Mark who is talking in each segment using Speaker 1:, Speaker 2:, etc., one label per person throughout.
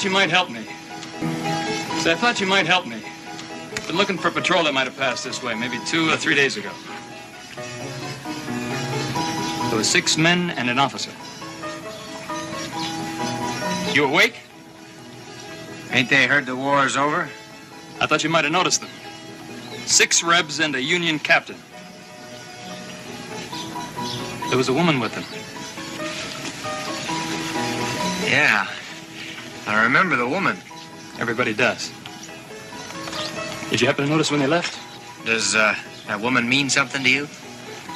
Speaker 1: You might help me. So I thought you might help me. Been looking for a patrol that might have passed this way, maybe 2 or 3 days ago. There were 6 men and an officer. You awake?
Speaker 2: Ain't they heard the war is over?
Speaker 1: I thought you might have noticed them. 6 Rebs and a Union captain. There was a woman with them.
Speaker 2: Yeah. I remember the woman.
Speaker 1: Everybody does. Did you happen to notice when they left?
Speaker 2: Does that woman mean something to you?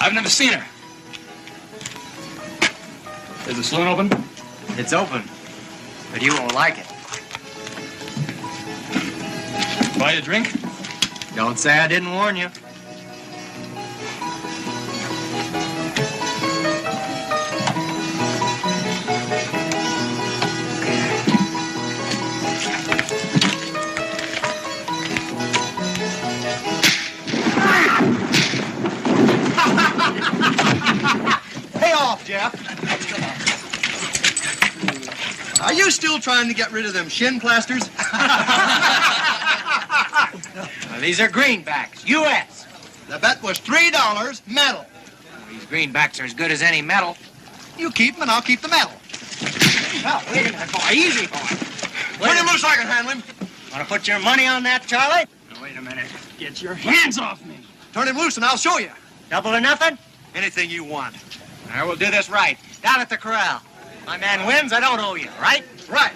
Speaker 1: I've never seen her. Is the saloon open?
Speaker 2: It's open, but you won't like it.
Speaker 1: Buy a drink?
Speaker 2: Don't say I didn't warn you.
Speaker 3: Jeff. Are you still trying to get rid of them shin plasters?
Speaker 2: Well, these are greenbacks, U.S.
Speaker 3: The bet was $3 metal.
Speaker 2: These greenbacks are as good as any metal.
Speaker 3: You keep them and I'll keep the metal.
Speaker 2: Now, wait a minute, boy. Easy, boy.
Speaker 3: Turn him loose so I can handle him.
Speaker 2: Want to put your money on that, Charlie?
Speaker 1: Now, wait a minute. Get your hands off me.
Speaker 3: Turn him loose and I'll show you.
Speaker 2: Double or nothing?
Speaker 3: Anything you want.
Speaker 2: I will do this right. Down at the corral. My man wins, I don't owe you, right?
Speaker 3: Right.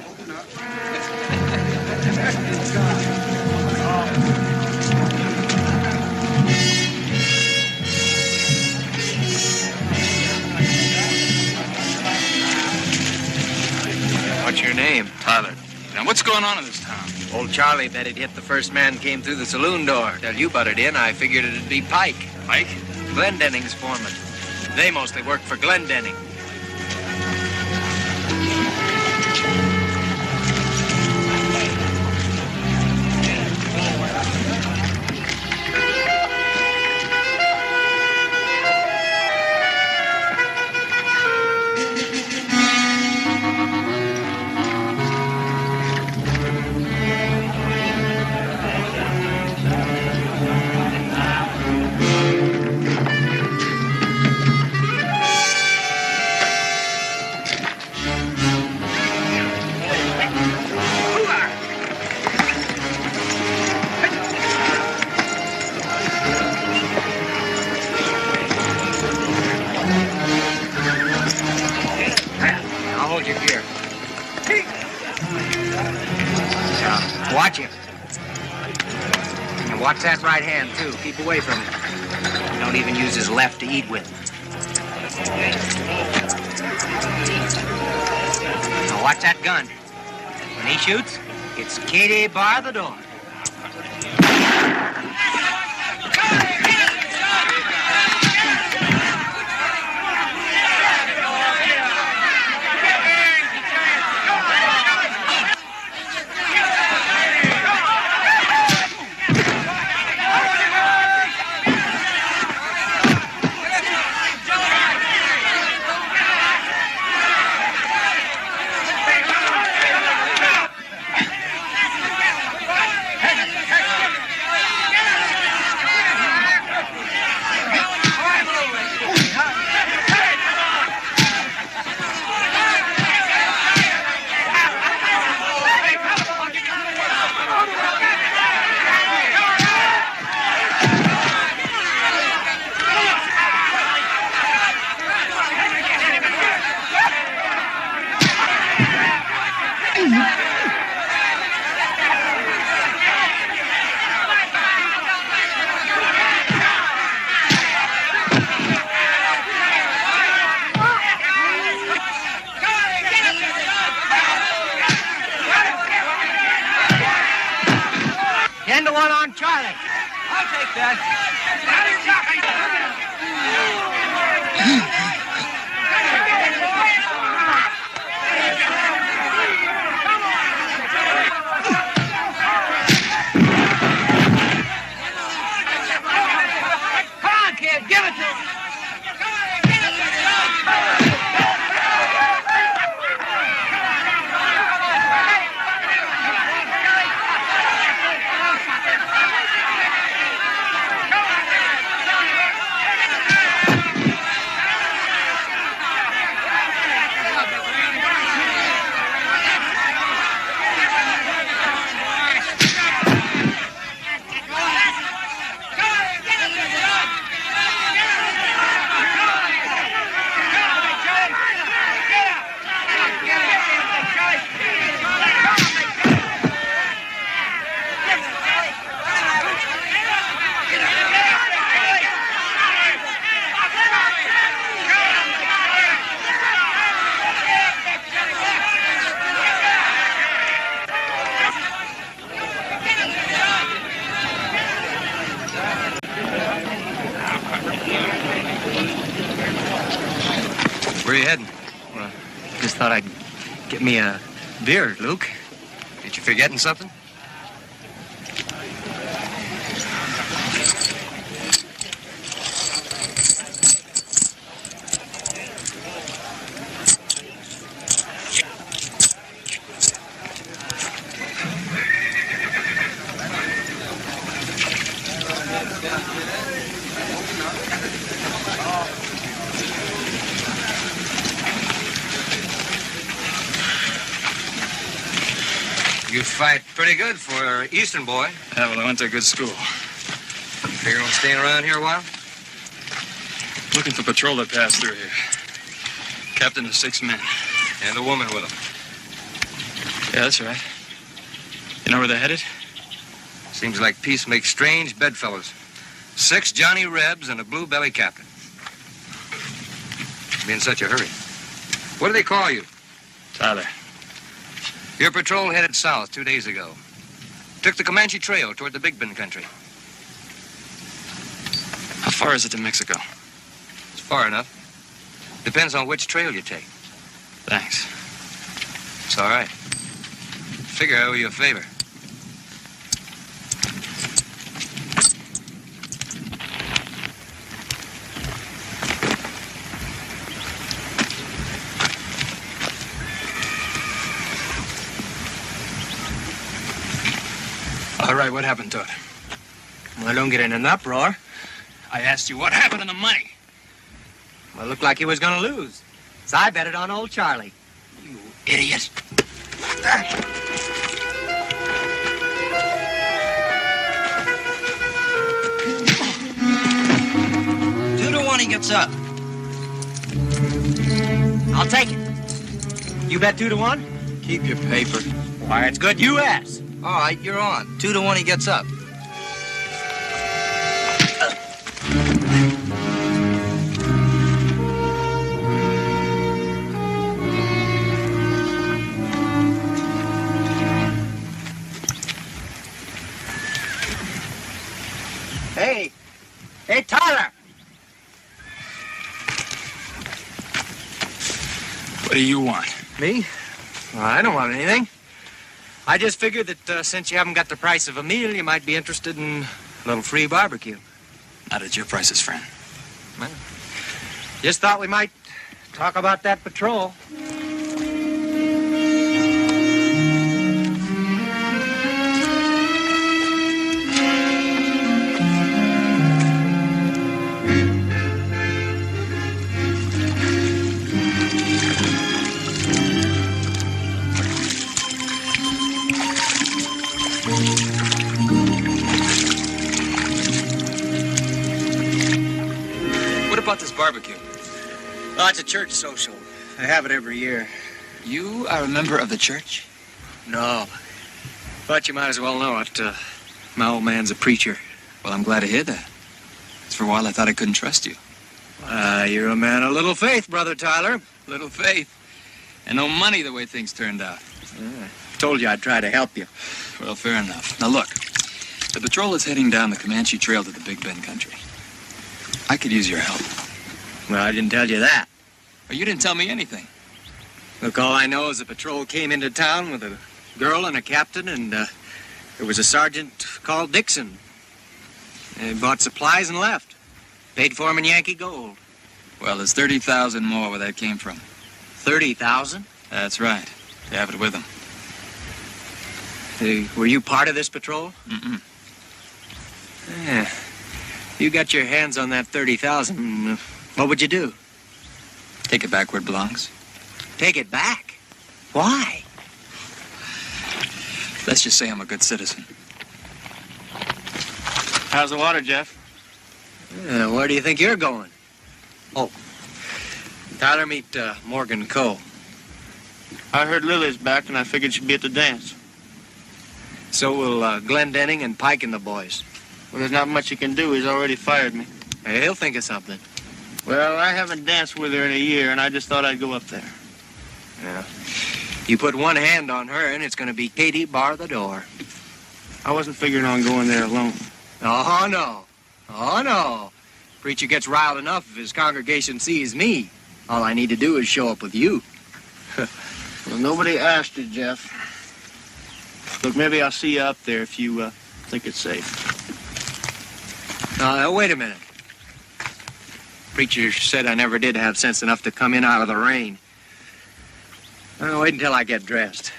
Speaker 2: What's your name?
Speaker 1: Tyler. Now, what's going on in this town?
Speaker 2: Old Charlie bet he'd hit the first man came through the saloon door. Till you butted in, I figured it'd be Pike.
Speaker 1: Mike?
Speaker 2: Glendenning's foreman. They mostly work for Glendenning. Watch him. And watch that right hand, too. Keep away from him. Don't even use his left to eat with. Now watch that gun. When he shoots, it's Katie bar the door. thought I'd get me a beer, Luke.
Speaker 4: Ain't you forgetting something? You fight pretty good for an Eastern boy.
Speaker 1: Yeah, well, I went to a good school.
Speaker 4: Figure on staying around here a while?
Speaker 1: Looking for patrol that passed through here. Captain of 6 men.
Speaker 4: And the woman with him.
Speaker 1: Yeah, that's right. You know where they're headed?
Speaker 4: Seems like peace makes strange bedfellows. 6 Johnny Rebs and a blue belly captain. Be in such a hurry. What do they call you?
Speaker 1: Tyler.
Speaker 4: Your patrol headed south 2 days ago. Took the Comanche Trail toward the Big Bend country.
Speaker 1: How far is it to Mexico?
Speaker 4: It's far enough. Depends on which trail you take.
Speaker 1: Thanks.
Speaker 4: It's all right. Figure I owe you a favor.
Speaker 1: All right, what happened to it?
Speaker 2: Well, don't get in an uproar.
Speaker 1: I asked you what happened to the money.
Speaker 2: Well, it looked like he was going to lose. So I bet it on old Charlie.
Speaker 1: You idiot.
Speaker 2: 2 to 1 he gets up. I'll take it. You bet 2 to 1?
Speaker 3: Keep your paper.
Speaker 2: Why, it's good you asked.
Speaker 3: All right, you're on. 2 to 1 he gets up.
Speaker 2: Hey, Tyler!
Speaker 1: What do you want?
Speaker 2: Me? Well, I don't want anything. I just figured that since you haven't got the price of a meal, you might be interested in a little free barbecue.
Speaker 1: Not at your prices, friend.
Speaker 2: Well, just thought we might talk about that patrol.
Speaker 1: What about this barbecue?
Speaker 2: Oh, it's a church social. I have it every year.
Speaker 1: You are a member of the church?
Speaker 2: No. But you might as well know it. My old man's a preacher.
Speaker 1: Well, I'm glad to hear that. 'Cause for a while I thought I couldn't trust you.
Speaker 2: You're a man of little faith, Brother Tyler.
Speaker 1: Little faith. And no money the way things turned out.
Speaker 2: Told you I'd try to help you.
Speaker 1: Well, fair enough. Now look, the patrol is heading down the Comanche Trail to the Big Bend country. I could use your help.
Speaker 2: Well, I didn't tell you that.
Speaker 1: Well, you didn't tell me anything.
Speaker 2: Look, all I know is the patrol came into town with a girl and a captain, and there was a sergeant called Dixon. They bought supplies and left. Paid for 'em in Yankee gold.
Speaker 1: Well, there's 30,000 more where that came from.
Speaker 2: 30,000?
Speaker 1: That's right. They have it with them.
Speaker 2: Were you part of this patrol?
Speaker 1: Mm-mm.
Speaker 2: Yeah. You got your hands on that 30,000. What would you do?
Speaker 1: Take it back where it belongs.
Speaker 2: Take it back? Why?
Speaker 1: Let's just say I'm a good citizen.
Speaker 5: How's the water, Jeff?
Speaker 2: Where do you think you're going? Oh. Tyler, meet Morgan Coe.
Speaker 5: I heard Lily's back, and I figured she'd be at the dance.
Speaker 2: So will Glendenning and Pike and the boys.
Speaker 5: Well, there's not much he can do. He's already fired me.
Speaker 2: Hey, he'll think of something.
Speaker 5: Well, I haven't danced with her in a year, and I just thought I'd go up there.
Speaker 2: Yeah. You put one hand on her, and it's going to be Katie bar the door.
Speaker 5: I wasn't figuring on going there alone.
Speaker 2: Oh, no. Oh, no. Preacher gets riled enough if his congregation sees me. All I need to do is show up with you.
Speaker 5: Well, nobody asked you, Jeff. Look, maybe I'll see you up there if you think it's safe.
Speaker 2: Wait a minute. Preacher said I never did have sense enough to come in out of the rain. Wait until I get dressed.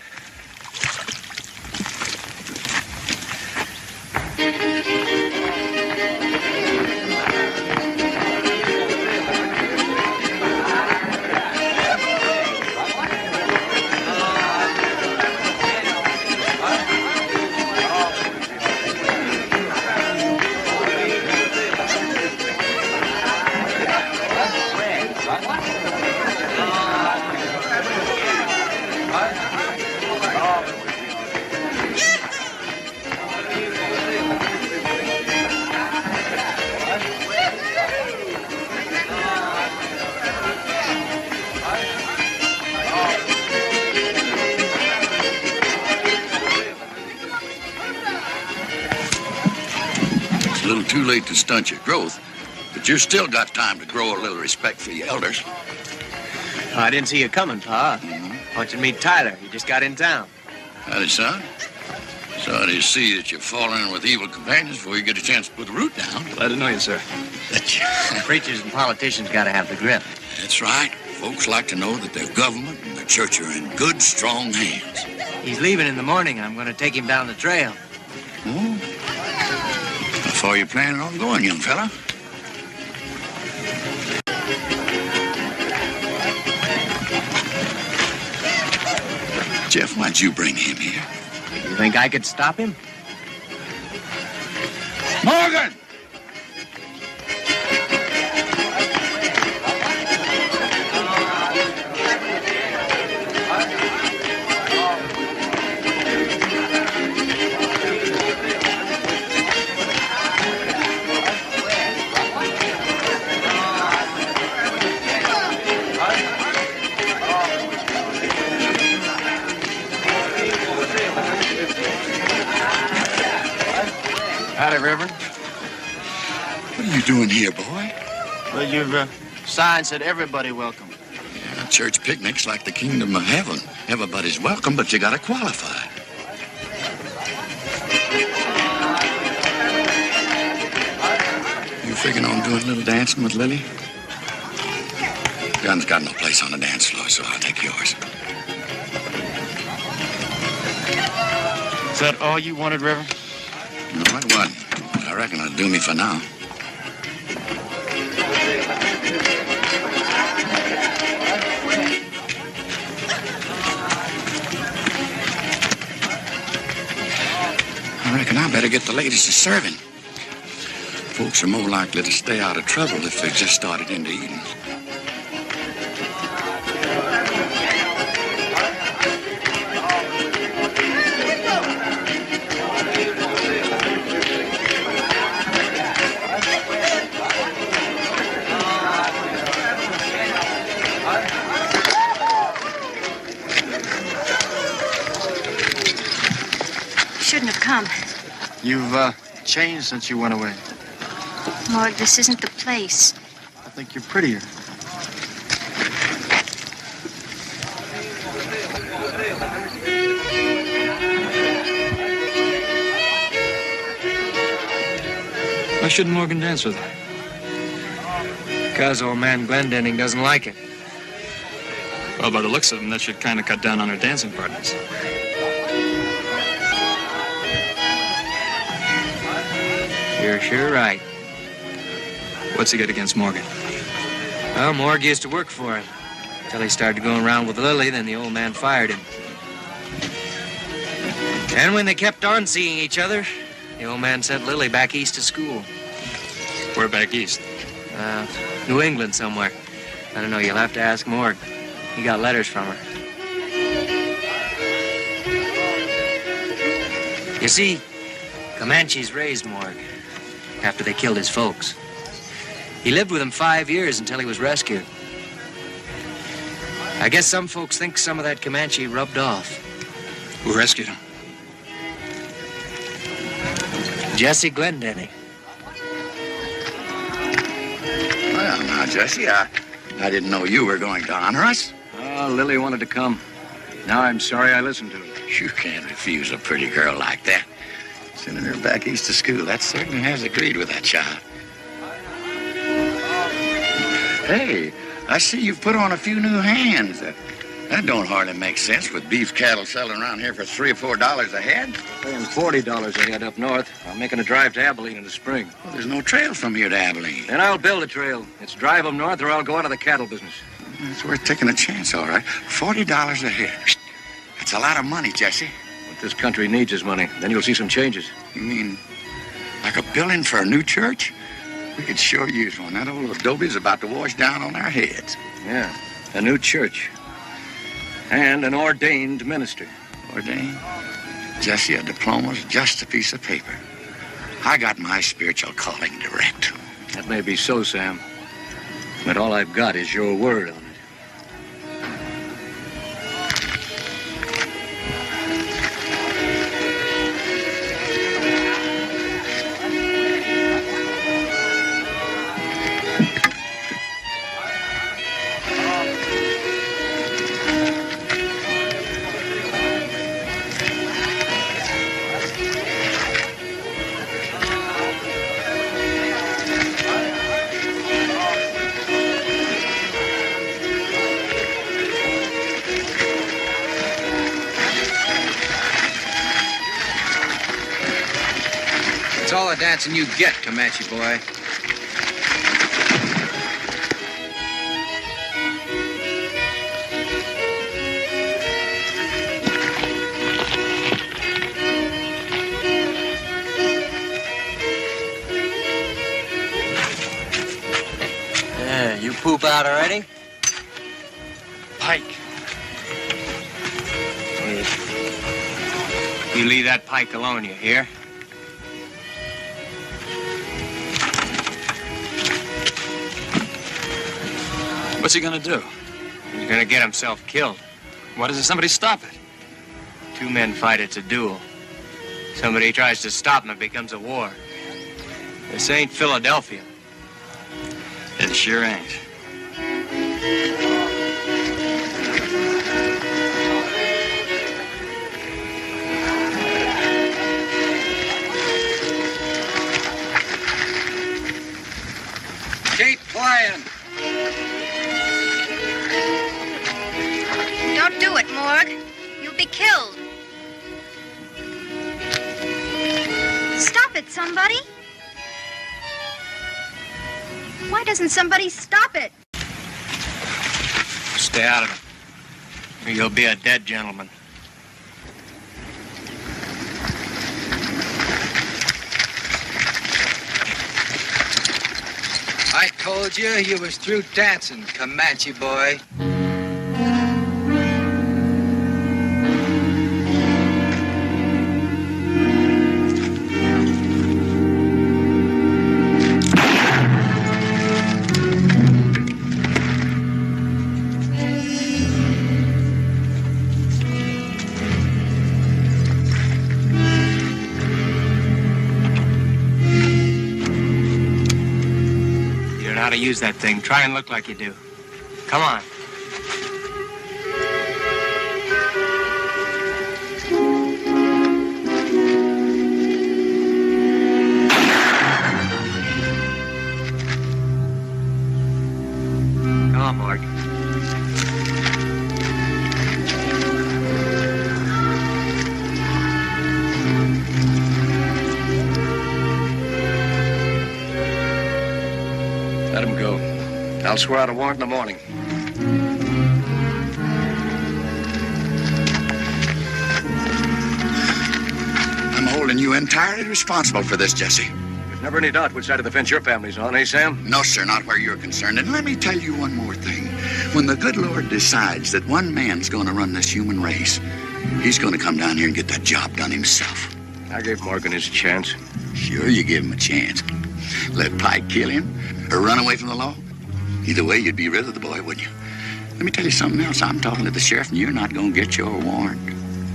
Speaker 6: A little too late to stunt your growth, but you still got time to grow a little respect for your elders.
Speaker 2: I didn't see you coming, Pa. Want you to meet Tyler. He just got in town.
Speaker 6: Howdy, son. Sorry to see that you're falling in with evil companions before you get a chance to put the root down.
Speaker 1: Glad to know you, sir.
Speaker 2: Preachers and politicians got to have the grip.
Speaker 6: That's right. Folks like to know that their government and their church are in good, strong hands.
Speaker 2: He's leaving in the morning. I'm going to take him down the trail.
Speaker 6: Oh? How far are you planning on going, young fella? Jeff, why'd you bring him here?
Speaker 2: You think I could stop him?
Speaker 6: Morgan!
Speaker 5: Howdy, Reverend.
Speaker 6: What are you doing here, boy?
Speaker 5: Well, your sign said everybody welcome.
Speaker 6: Yeah, church picnic's like the kingdom of heaven. Everybody's welcome, but you gotta qualify. You figuring on doing a little dancing with Lily? Gun's got no place on the dance floor, so I'll take yours.
Speaker 5: Is that all you wanted, Reverend?
Speaker 6: No, it wasn't. I reckon it'll do me for now. I reckon I better get the ladies to serving. Folks are more likely to stay out of trouble if they've just started into eating.
Speaker 7: Shouldn't have come.
Speaker 5: You've changed since you went away.
Speaker 7: Morg, this isn't the place.
Speaker 5: I think you're prettier.
Speaker 1: Why shouldn't Morgan dance with her?
Speaker 2: Because old man Glendenning doesn't like it.
Speaker 1: Well, by the looks of them, that should kind of cut down on her dancing partners.
Speaker 2: You're sure right.
Speaker 1: What's he got against Morgan?
Speaker 2: Well, Morg used to work for him. Until he started going around with Lily, then the old man fired him. And when they kept on seeing each other, the old man sent Lily back east to school.
Speaker 1: We're back east.
Speaker 2: New England somewhere. I don't know, you'll have to ask Morg. He got letters from her. You see, Comanches raised Morg after they killed his folks. He lived with them 5 years until he was rescued. I guess some folks think some of that Comanche rubbed off.
Speaker 1: Who rescued him?
Speaker 2: Jesse Glendenning.
Speaker 6: Well, now, Jesse, I didn't know you were going to honor us.
Speaker 2: Oh, Lily wanted to come. Now I'm sorry I listened to it.
Speaker 6: You can't refuse a pretty girl like that. Sending her back east to school, that certainly has agreed with that child. Hey, I see you've put on a few new hands. That don't hardly make sense with beef cattle selling around here for $3 or $4 a head.
Speaker 2: Paying $40 a head up north. I'm making a drive to Abilene in the spring.
Speaker 6: Well, there's no trail from here to Abilene.
Speaker 2: Then I'll build a trail. It's drive them north or I'll go out of the cattle business.
Speaker 6: It's worth taking a chance, all right. $40 a head. That's a lot of money, Jesse.
Speaker 2: What this country needs is money. Then you'll see some changes.
Speaker 6: You mean like a building for a new church? We could sure use one. That old adobe's about to wash down on our heads.
Speaker 2: Yeah, a new church. And an ordained minister.
Speaker 6: Ordained? Jesse, a diploma's just a piece of paper. I got my spiritual calling direct.
Speaker 2: That may be so, Sam. But all I've got is your word on it.
Speaker 4: It's all the dancing you get, Comanche boy.
Speaker 2: Yeah, you poop out already?
Speaker 1: Pike. You leave that pike alone, you hear? What's he gonna do?
Speaker 2: He's gonna get himself killed.
Speaker 1: Why doesn't somebody stop it?
Speaker 2: Two men fight, it's a duel. Somebody tries to stop him, it becomes a war. This ain't Philadelphia.
Speaker 1: It sure ain't.
Speaker 4: Keep playing.
Speaker 7: Don't do it, Morg. You'll be killed. Stop it, somebody. Why doesn't somebody stop it?
Speaker 2: Stay out of it, or you'll be a dead gentleman.
Speaker 4: I told you was through dancing, Comanche boy.
Speaker 2: How to use that thing. Try and look like you do. Come on. Come on, Mark. Let him go. I'll swear out a warrant in the morning.
Speaker 6: I'm holding you entirely responsible for this, Jesse.
Speaker 2: There's never any doubt which side of the fence your family's on, eh, Sam?
Speaker 6: No, sir, not where you're concerned. And let me tell you one more thing. When the good Lord decides that one man's going to run this human race, he's going to come down here and get that job done himself.
Speaker 2: I gave Morgan his chance.
Speaker 6: Sure, you give him a chance. Let Pike kill him or run away from the law. Either way, you'd be rid of the boy, wouldn't you? Let me tell you something else. I'm talking to the sheriff, and you're not going to get your warrant.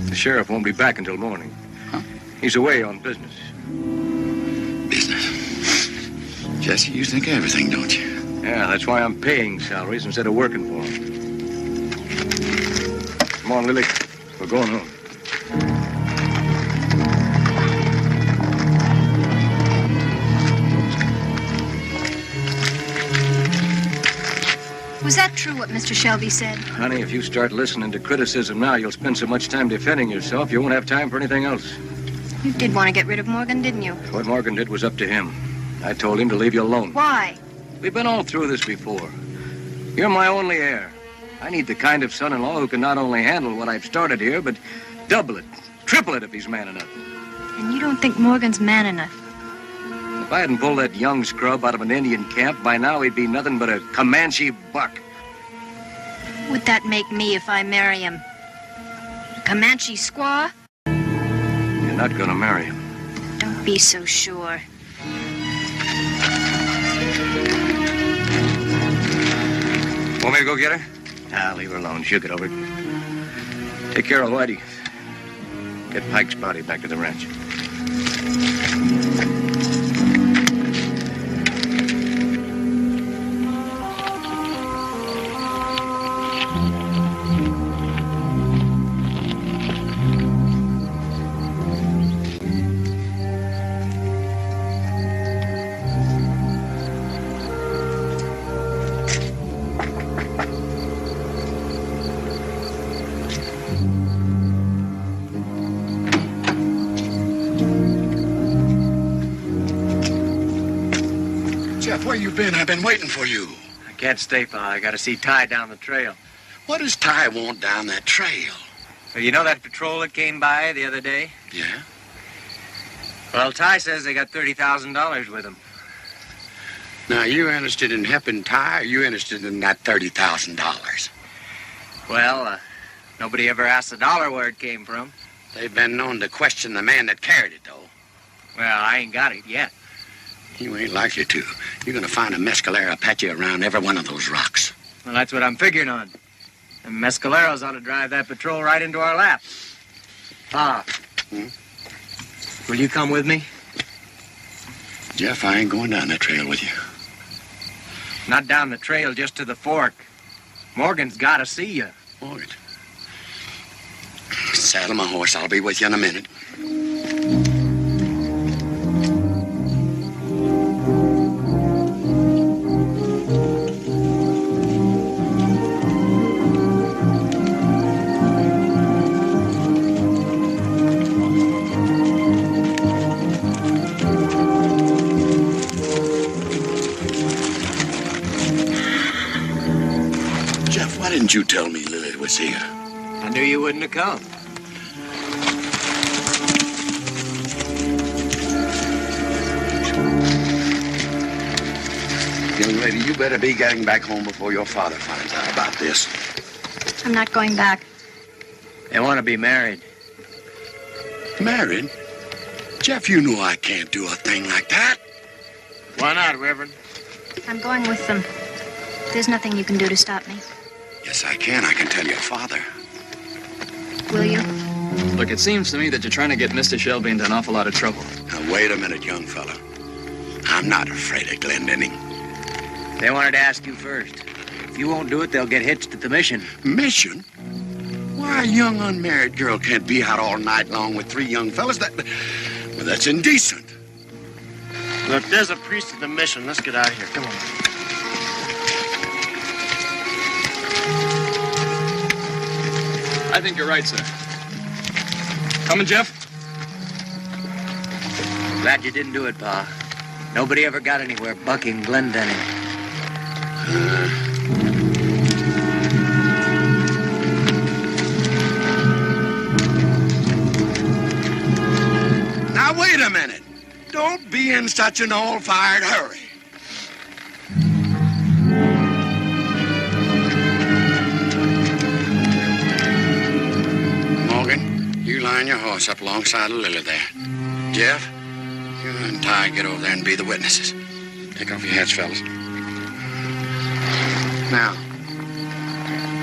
Speaker 2: The sheriff won't be back until morning.
Speaker 6: Huh?
Speaker 2: He's away on business.
Speaker 6: Business. Jesse, you think of everything, don't you?
Speaker 2: Yeah, that's why I'm paying salaries instead of working for them. Come on, Lily.
Speaker 4: We're going home.
Speaker 7: Was that true, what Mr. Shelby said?
Speaker 4: Honey, if you start listening to criticism now, you'll spend so much time defending yourself, you won't have time for anything else.
Speaker 7: You did want to get rid of Morgan, didn't you?
Speaker 4: What Morgan did was up to him. I told him to leave you alone.
Speaker 7: Why?
Speaker 4: We've been all through this before. You're my only heir. I need the kind of son-in-law who can not only handle what I've started here, but double it, triple it if he's man enough.
Speaker 7: And you don't think Morgan's man enough?
Speaker 4: If I hadn't pulled that young scrub out of an Indian camp, by now he'd be nothing but a Comanche buck.
Speaker 7: What would that make me if I marry him? A Comanche squaw?
Speaker 4: You're not gonna marry him.
Speaker 7: Don't be so sure.
Speaker 4: Want me to go get her? Nah, leave her alone. She'll get over it. Take care of Whitey. Get Pike's body back to the ranch.
Speaker 6: Jeff, where you been? I've been waiting for you.
Speaker 2: I can't stay, Pa. I gotta see Ty down the trail.
Speaker 6: What does Ty want down that trail?
Speaker 2: Well, you know that patrol that came by the other day?
Speaker 6: Yeah?
Speaker 2: Well, Ty says they got $30,000 with them.
Speaker 6: Now, you interested in helping Ty, or are you interested in that $30,000?
Speaker 2: Well, nobody ever asked the dollar where it came from.
Speaker 6: They've been known to question the man that carried it, though.
Speaker 2: Well, I ain't got it yet.
Speaker 6: You ain't likely to. You're gonna find a mescalero Apache around every one of those rocks.
Speaker 2: Well, that's what I'm figuring on. And mescaleros ought to drive that patrol right into our lap. Pa, will you come with me?
Speaker 6: Jeff, I ain't going down that trail with you.
Speaker 2: Not down the trail, just to the fork. Morgan's gotta see you.
Speaker 6: Morgan. Saddle my horse. I'll be with you in a minute. Why didn't you tell me Lily was here?
Speaker 2: I knew you wouldn't have come.
Speaker 6: Young lady, you better be getting back home before your father finds out about this.
Speaker 7: I'm not going back.
Speaker 2: They want to be married.
Speaker 6: Married? Jeff, you know I can't do a thing like that.
Speaker 2: Why not, Reverend?
Speaker 7: I'm going with them. There's nothing you can do to stop me.
Speaker 6: Yes, I can. I can tell your father.
Speaker 7: Will you?
Speaker 1: Look, it seems to me that you're trying to get Mr. Shelby into an awful lot of trouble.
Speaker 6: Now, wait a minute, young fella. I'm not afraid of Glendenning.
Speaker 2: They wanted to ask you first. If you won't do it, they'll get hitched at the mission.
Speaker 6: Mission? Why, a young unmarried girl can't be out all night long with three young fellas? Well, that's indecent.
Speaker 5: Look, there's a priest at the mission. Let's get out of here. Come on.
Speaker 1: I think you're right, sir. Coming, Jeff?
Speaker 2: Glad you didn't do it, Pa. Nobody ever got anywhere bucking Glendenning.
Speaker 6: Now, wait a minute. Don't be in such an all-fired hurry. Morgan, you line your horse up alongside of Lily there. Jeff, you and Ty get over there and be the witnesses. Take off your hats, fellas. Now,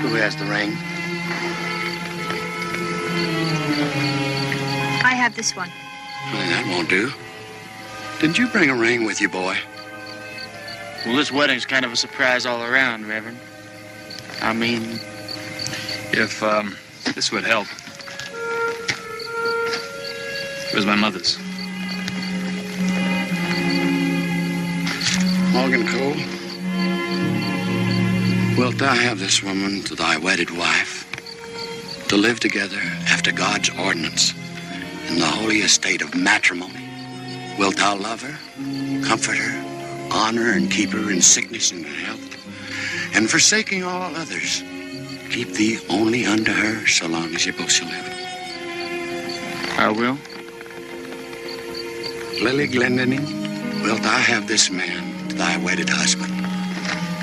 Speaker 6: who has the ring?
Speaker 7: I have this one.
Speaker 6: Well, that won't do. Didn't you bring a ring with you, boy?
Speaker 5: Well, this wedding's kind of a surprise all around, Reverend. I mean...
Speaker 1: If this would help. It was my mother's.
Speaker 6: Morgan Cole, wilt thou have this woman to thy wedded wife, to live together after God's ordinance in the holy estate of matrimony? Wilt thou love her, comfort her, honor and keep her in sickness and in health, and forsaking all others, keep thee only unto her so long as ye both shall live?
Speaker 1: I will.
Speaker 6: Lily Glendinning, wilt thou have this man to thy wedded husband,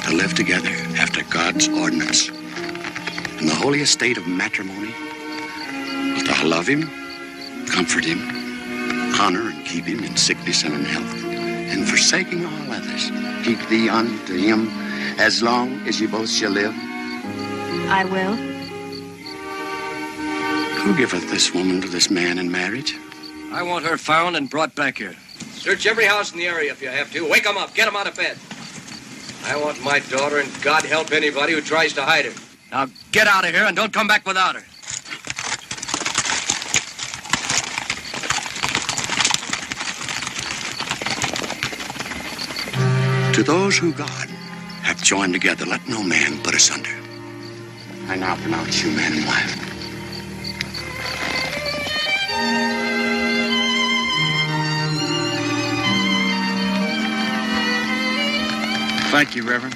Speaker 6: to live together after God's ordinance in the holy estate of matrimony? Wilt thou love him, comfort him, honor and keep him in sickness and in health, and forsaking all others, keep thee unto him as long as ye both shall live?
Speaker 7: I will.
Speaker 6: Who giveth this woman to this man in marriage?
Speaker 4: I want her found and brought back here. Search every house in the area if you have to. Wake them up. Get them out of bed. I want my daughter, and God help anybody who tries to hide her. Now get out of here and don't come back without her.
Speaker 6: To those who God hath joined together, let no man put asunder. I now pronounce you man and wife.
Speaker 1: Thank you, Reverend.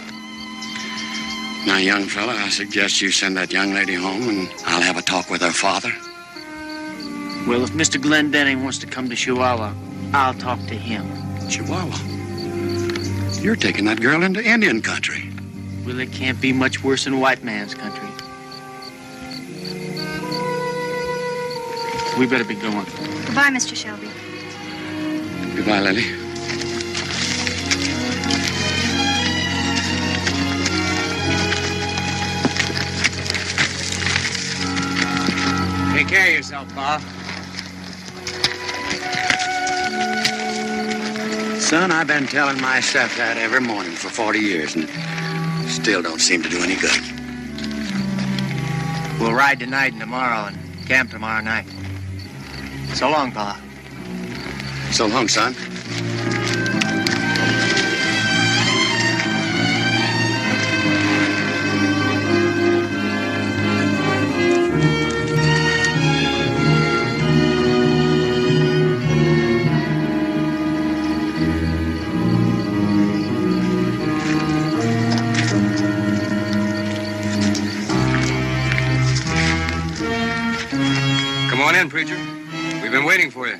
Speaker 6: Now, young fella, I suggest you send that young lady home, and I'll have a talk with her father.
Speaker 5: Well, if Mr. Glendenning wants to come to Chihuahua, I'll talk to him.
Speaker 6: Chihuahua? You're taking that girl into Indian country.
Speaker 5: Well, it can't be much worse than white man's country. We better be going.
Speaker 7: Goodbye, Mr. Shelby.
Speaker 6: Goodbye, Lily.
Speaker 2: Take care of yourself, Pa.
Speaker 6: Son, I've been telling myself that every morning for 40 years, and still don't seem to do any good.
Speaker 2: We'll ride tonight and tomorrow and camp tomorrow night. So long, Pa.
Speaker 6: So long, son.
Speaker 4: Come on in, preacher. We've been waiting for you.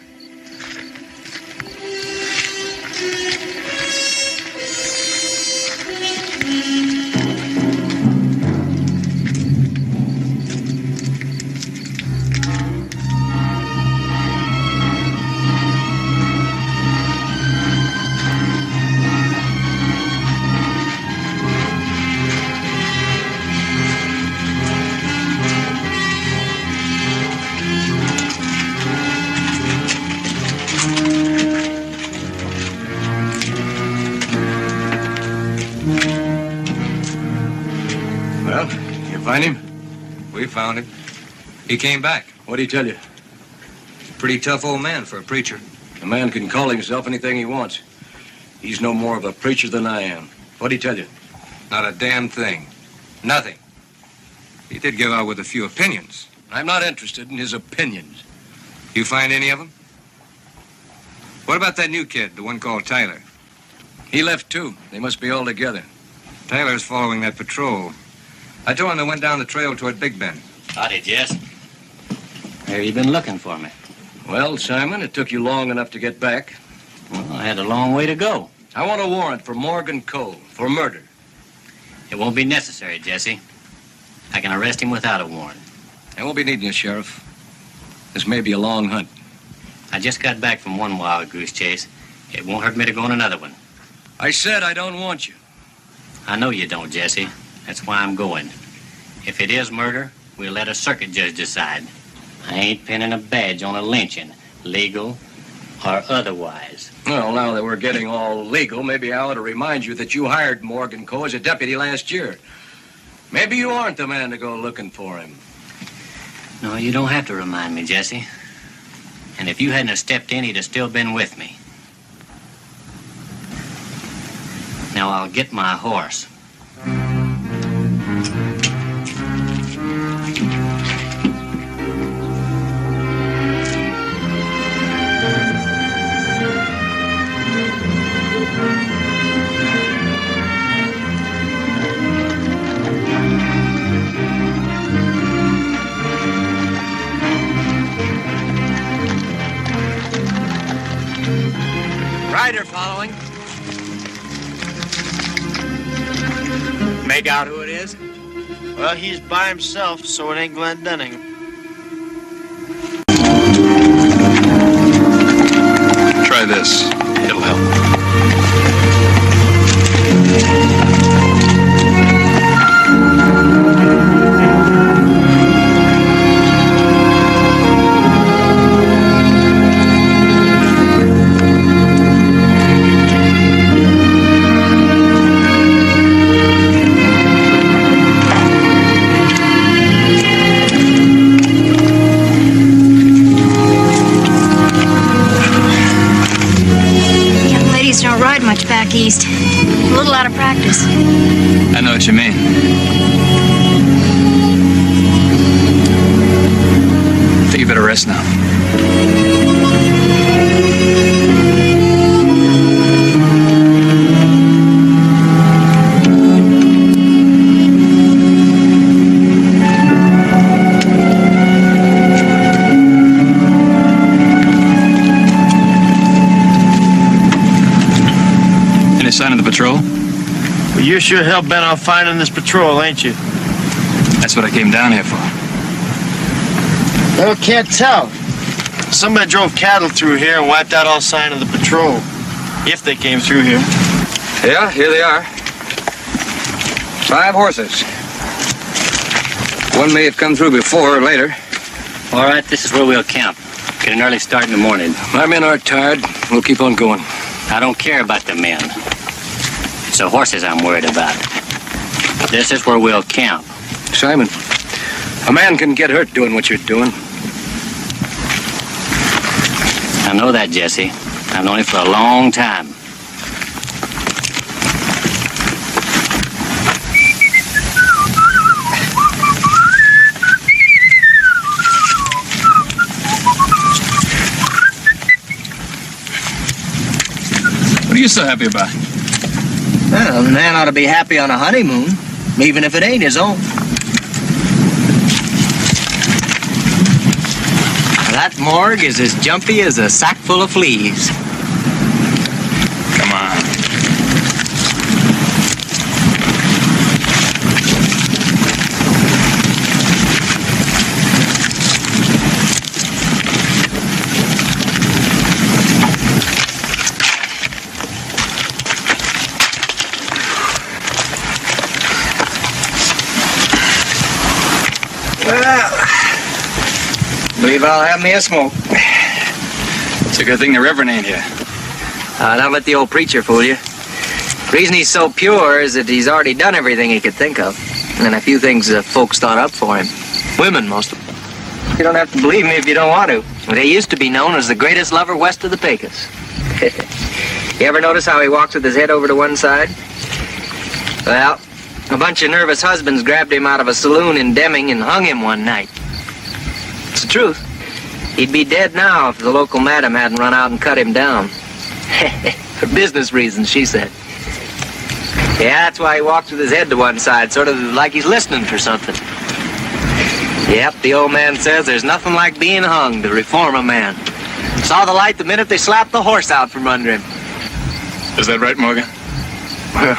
Speaker 4: Find him? We found him. He came back.
Speaker 8: What'd he tell you?
Speaker 4: Pretty tough old man for a preacher.
Speaker 8: A man can call himself anything he wants. He's no more of a preacher than I am. What'd he tell you?
Speaker 4: Not a damn thing. Nothing. He did give out with a few opinions.
Speaker 8: I'm not interested in his opinions.
Speaker 4: You find any of them? What about that new kid, the one called Tyler?
Speaker 8: He left too. They must be all together.
Speaker 4: Tyler's following that patrol. I told him they went down the trail toward Big Bend.
Speaker 2: Howdy, Jess. Have you been looking for me?
Speaker 8: Well, Simon, it took you long enough to get back.
Speaker 2: Well, I had a long way to go.
Speaker 8: I want a warrant for Morgan Cole for murder.
Speaker 2: It won't be necessary, Jesse. I can arrest him without a warrant.
Speaker 8: I won't be needing you, Sheriff. This may be a long hunt.
Speaker 2: I just got back from one wild goose chase. It won't hurt me to go on another one.
Speaker 8: I said I don't want you.
Speaker 2: I know you don't, Jesse. That's why I'm going. If it is murder, we'll let a circuit judge decide. I ain't pinning a badge on a lynching, legal or otherwise.
Speaker 8: Well, now that we're getting all legal, maybe I ought to remind you that you hired Morgan Cole as a deputy last year. Maybe you aren't the man to go looking for him.
Speaker 2: No, you don't have to remind me, Jesse.
Speaker 9: And if you hadn't have stepped in, he'd have still been with me. Now I'll get my horse.
Speaker 2: Rider following. Make out who it is?
Speaker 5: Well, he's by himself, so it ain't Glenn Dunning.
Speaker 1: Try this. It'll help.
Speaker 7: Don't ride much back east. A little out of practice.
Speaker 1: I know what you mean. I think you better rest now. Sign of the patrol?
Speaker 5: Well, you're sure hell-bent on finding this patrol, ain't you?
Speaker 1: That's what I came down here for.
Speaker 5: Well, can't tell. Somebody drove cattle through here and wiped out all sign of the patrol. If they came through here.
Speaker 4: Yeah, here they are. 5 horses. One may have come through before or later.
Speaker 9: All right, this is where we'll camp. Get an early start in the morning.
Speaker 8: My men are tired. We'll keep on going.
Speaker 9: I don't care about the men. It's the horses I'm worried about. This is where we'll camp.
Speaker 8: Simon, a man can get hurt doing what you're doing.
Speaker 9: I know that, Jesse. I've known it for a long time.
Speaker 1: What are you so happy about?
Speaker 2: Well, a man ought to be happy on a honeymoon, even if it ain't his own. That morgue is as jumpy as a sack full of fleas.
Speaker 1: Come on.
Speaker 2: Believe I'll have me a smoke.
Speaker 1: It's a good thing the Reverend ain't here.
Speaker 2: Don't let the old preacher fool you. The reason he's so pure is that he's already done everything he could think of. And a few things folks thought up for him. Women, most of them. You don't have to believe me if you don't want to. But he used to be known as the greatest lover west of the Pecos. You ever notice how he walks with his head over to one side? Well, a bunch of nervous husbands grabbed him out of a saloon in Deming and hung him one night. It's the truth. He'd be dead now if the local madam hadn't run out and cut him down. For business reasons, she said. Yeah, that's why he walks with his head to one side, sort of like he's listening for something. Yep, the old man says there's nothing like being hung to reform a man. Saw the light the minute they slapped the horse out from under him.
Speaker 1: Is that right, Morgan?
Speaker 5: Well,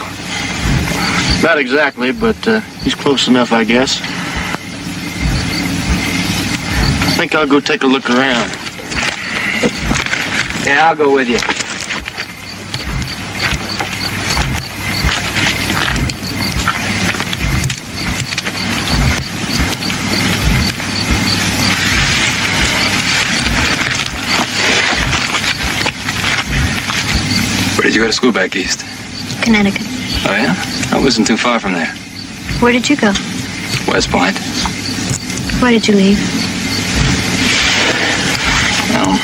Speaker 5: not exactly, but he's close enough, I guess. I think I'll go take a look around.
Speaker 2: Yeah, I'll go with you.
Speaker 1: Where did you go to school back east?
Speaker 7: Connecticut.
Speaker 1: Oh, yeah? I wasn't too far from there.
Speaker 7: Where did you go?
Speaker 1: West Point.
Speaker 7: Why did you leave?
Speaker 1: Well,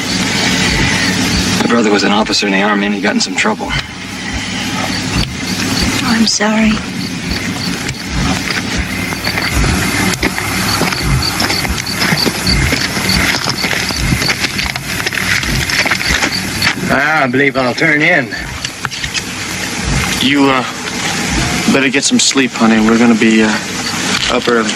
Speaker 2: brother was an officer in the Army and he got in some trouble.
Speaker 7: Oh, I'm sorry.
Speaker 2: I believe I'll turn in.
Speaker 5: You, better get some sleep, honey. We're gonna be, up early.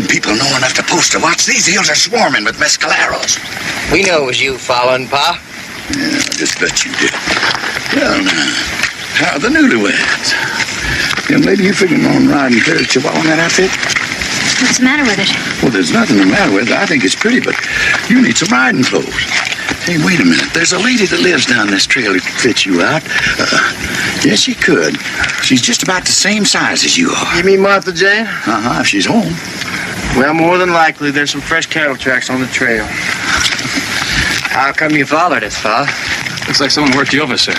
Speaker 6: People know enough to post a watch. These hills are swarming with mescaleros.
Speaker 2: We know it was you following, Pa.
Speaker 6: Yeah, I just bet you did. Well, now, how are the newlyweds? Young lady, you figuring on riding clear to Chihuahua in that outfit?
Speaker 7: What's the matter with it?
Speaker 6: Well, there's nothing the matter with it. I think it's pretty, but you need some riding clothes. Hey, wait a minute. There's a lady that lives down this trail who could fit you out. Yes, she could. She's just about the same size as you are.
Speaker 5: You mean Martha Jane?
Speaker 6: Uh-huh, if she's home.
Speaker 5: Well, more than likely, there's some fresh cattle tracks on the trail.
Speaker 2: How come you followed us, Pa?
Speaker 1: Looks like someone worked you over, sir.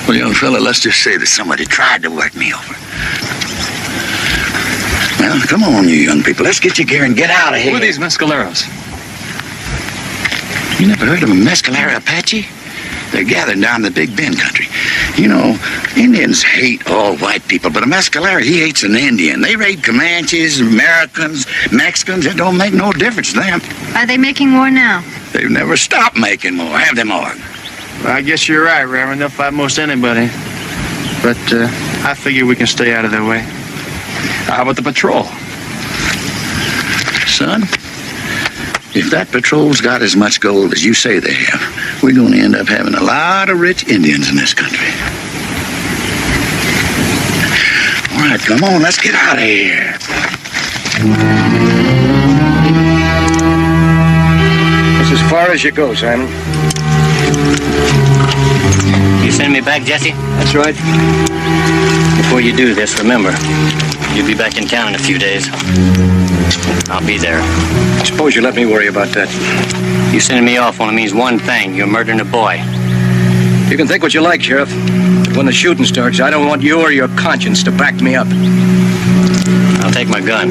Speaker 6: Well, young fella, let's just say that somebody tried to work me over. Well, come on, you young people. Let's get your gear and get out of here.
Speaker 1: Who are these mescaleros?
Speaker 6: You never heard of a mescalero Apache? They're gathered down in the Big Bend country. You know, Indians hate all white people, but a mescalero, he hates an Indian. They raid Comanches, Americans, Mexicans. It don't make no difference to them.
Speaker 7: Are they making war now?
Speaker 6: They've never stopped making more, have they, Morgan?
Speaker 5: Well, I guess you're right, Reverend. They'll fight most anybody. But, I figure we can stay out of their way.
Speaker 1: How about the patrol?
Speaker 6: Son, if that patrol's got as much gold as you say they have, we're going to end up having a lot of rich Indians in this country. All right, come on, let's get out of here.
Speaker 2: It's as far as you go, Simon.
Speaker 9: You send me back, Jesse?
Speaker 2: That's right.
Speaker 9: Before you do this, remember, you'll be back in town in a few days. I'll be there.
Speaker 2: Suppose you let me worry about that.
Speaker 9: You sending me off only means one thing. You're murdering a boy.
Speaker 2: You can think what you like, Sheriff. But when the shooting starts, I don't want you or your conscience to back me up.
Speaker 9: I'll take my gun.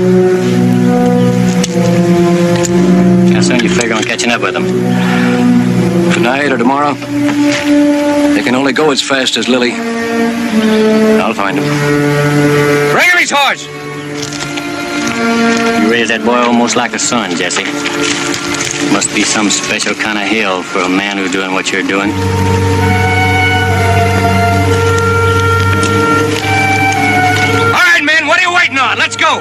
Speaker 9: How soon you figure on catching up with them?
Speaker 2: Tonight or tomorrow? They can only go as fast as Lily.
Speaker 9: I'll find him.
Speaker 2: Bring him his horse!
Speaker 9: You raised that boy almost like a son, Jesse. Must be some special kind of hell for a man who's doing what you're doing.
Speaker 2: All right, men, what are you waiting on? Let's go!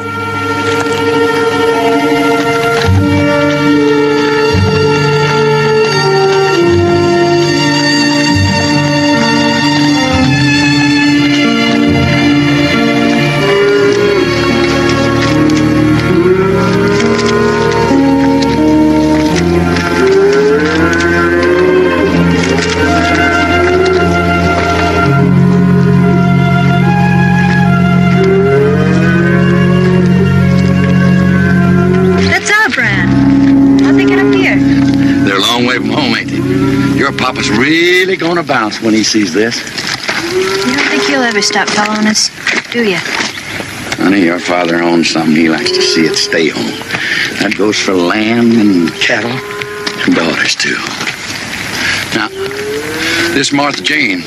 Speaker 6: Papa's really gonna bounce when he sees this.
Speaker 7: You don't think he'll ever stop following us, do you?
Speaker 6: Honey, your father owns something. He likes to see it stay home. That goes for land and cattle and daughters, too. Now, this Martha Jane,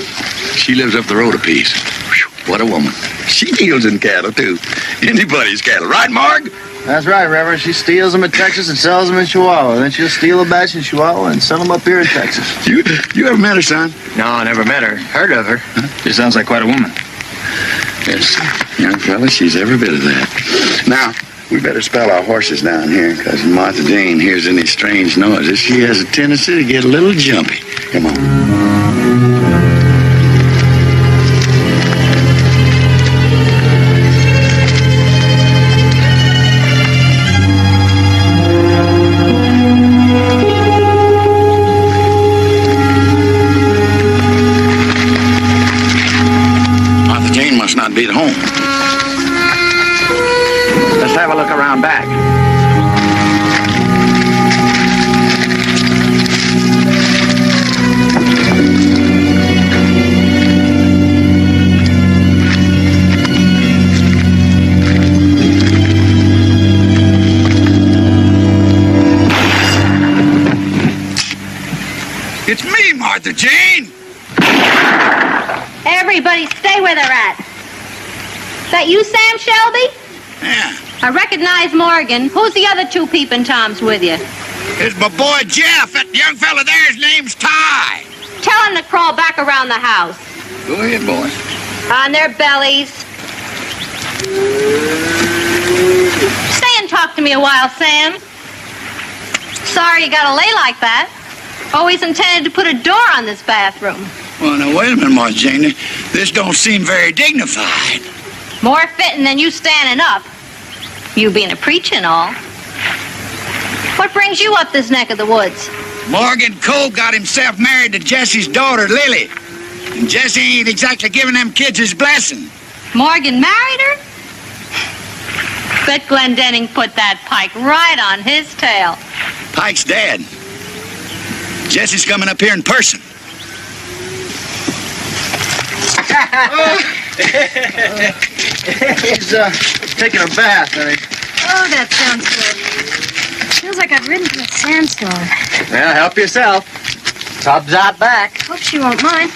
Speaker 6: she lives up the road a piece. Whew, what a woman. She deals in cattle, too. Anybody's cattle. Right, Marg?
Speaker 5: That's right, Reverend. She steals them in Texas and sells them in Chihuahua. Then she'll steal a batch in Chihuahua and sell them up here in Texas.
Speaker 6: You ever met her, son?
Speaker 1: No, I never met her. Heard of her. Huh? She sounds like quite a woman.
Speaker 6: Yes, young fella, she's every bit of that. Now, we better spell our horses down here, because Martha Jane hears any strange noises. She has a tendency to get a little jumpy. Come on. Martha Jane must not be at home.
Speaker 2: Let's have a look around back.
Speaker 6: It's me, Martha Jane.
Speaker 7: Everybody stay where they're at. Is that you, Sam Shelby?
Speaker 6: Yeah.
Speaker 7: I recognize Morgan. Who's the other two peeping toms with you?
Speaker 6: It's my boy Jeff. That young fella there, his name's Ty.
Speaker 7: Tell them to crawl back around the house.
Speaker 6: Go ahead, boy.
Speaker 7: On their bellies. Stay and talk to me a while, Sam. Sorry you gotta lay like that. Always intended to put a door on this bathroom.
Speaker 6: Well, now, wait a minute, Martha Jane. This don't seem very dignified.
Speaker 7: More fitting than you standing up. You being a preacher and all. What brings you up this neck of the woods?
Speaker 6: Morgan Cole got himself married to Jesse's daughter, Lily. And Jesse ain't exactly giving them kids his blessing.
Speaker 7: Morgan married her? Bet Glendenning put that pike right on his tail.
Speaker 6: Pike's dead. Jesse's coming up here in person.
Speaker 5: He's taking a bath, honey.
Speaker 10: Oh, that sounds good. Feels like I've ridden through a sandstorm.
Speaker 2: Well, help yourself. Tub's out back.
Speaker 10: Hope she won't mind.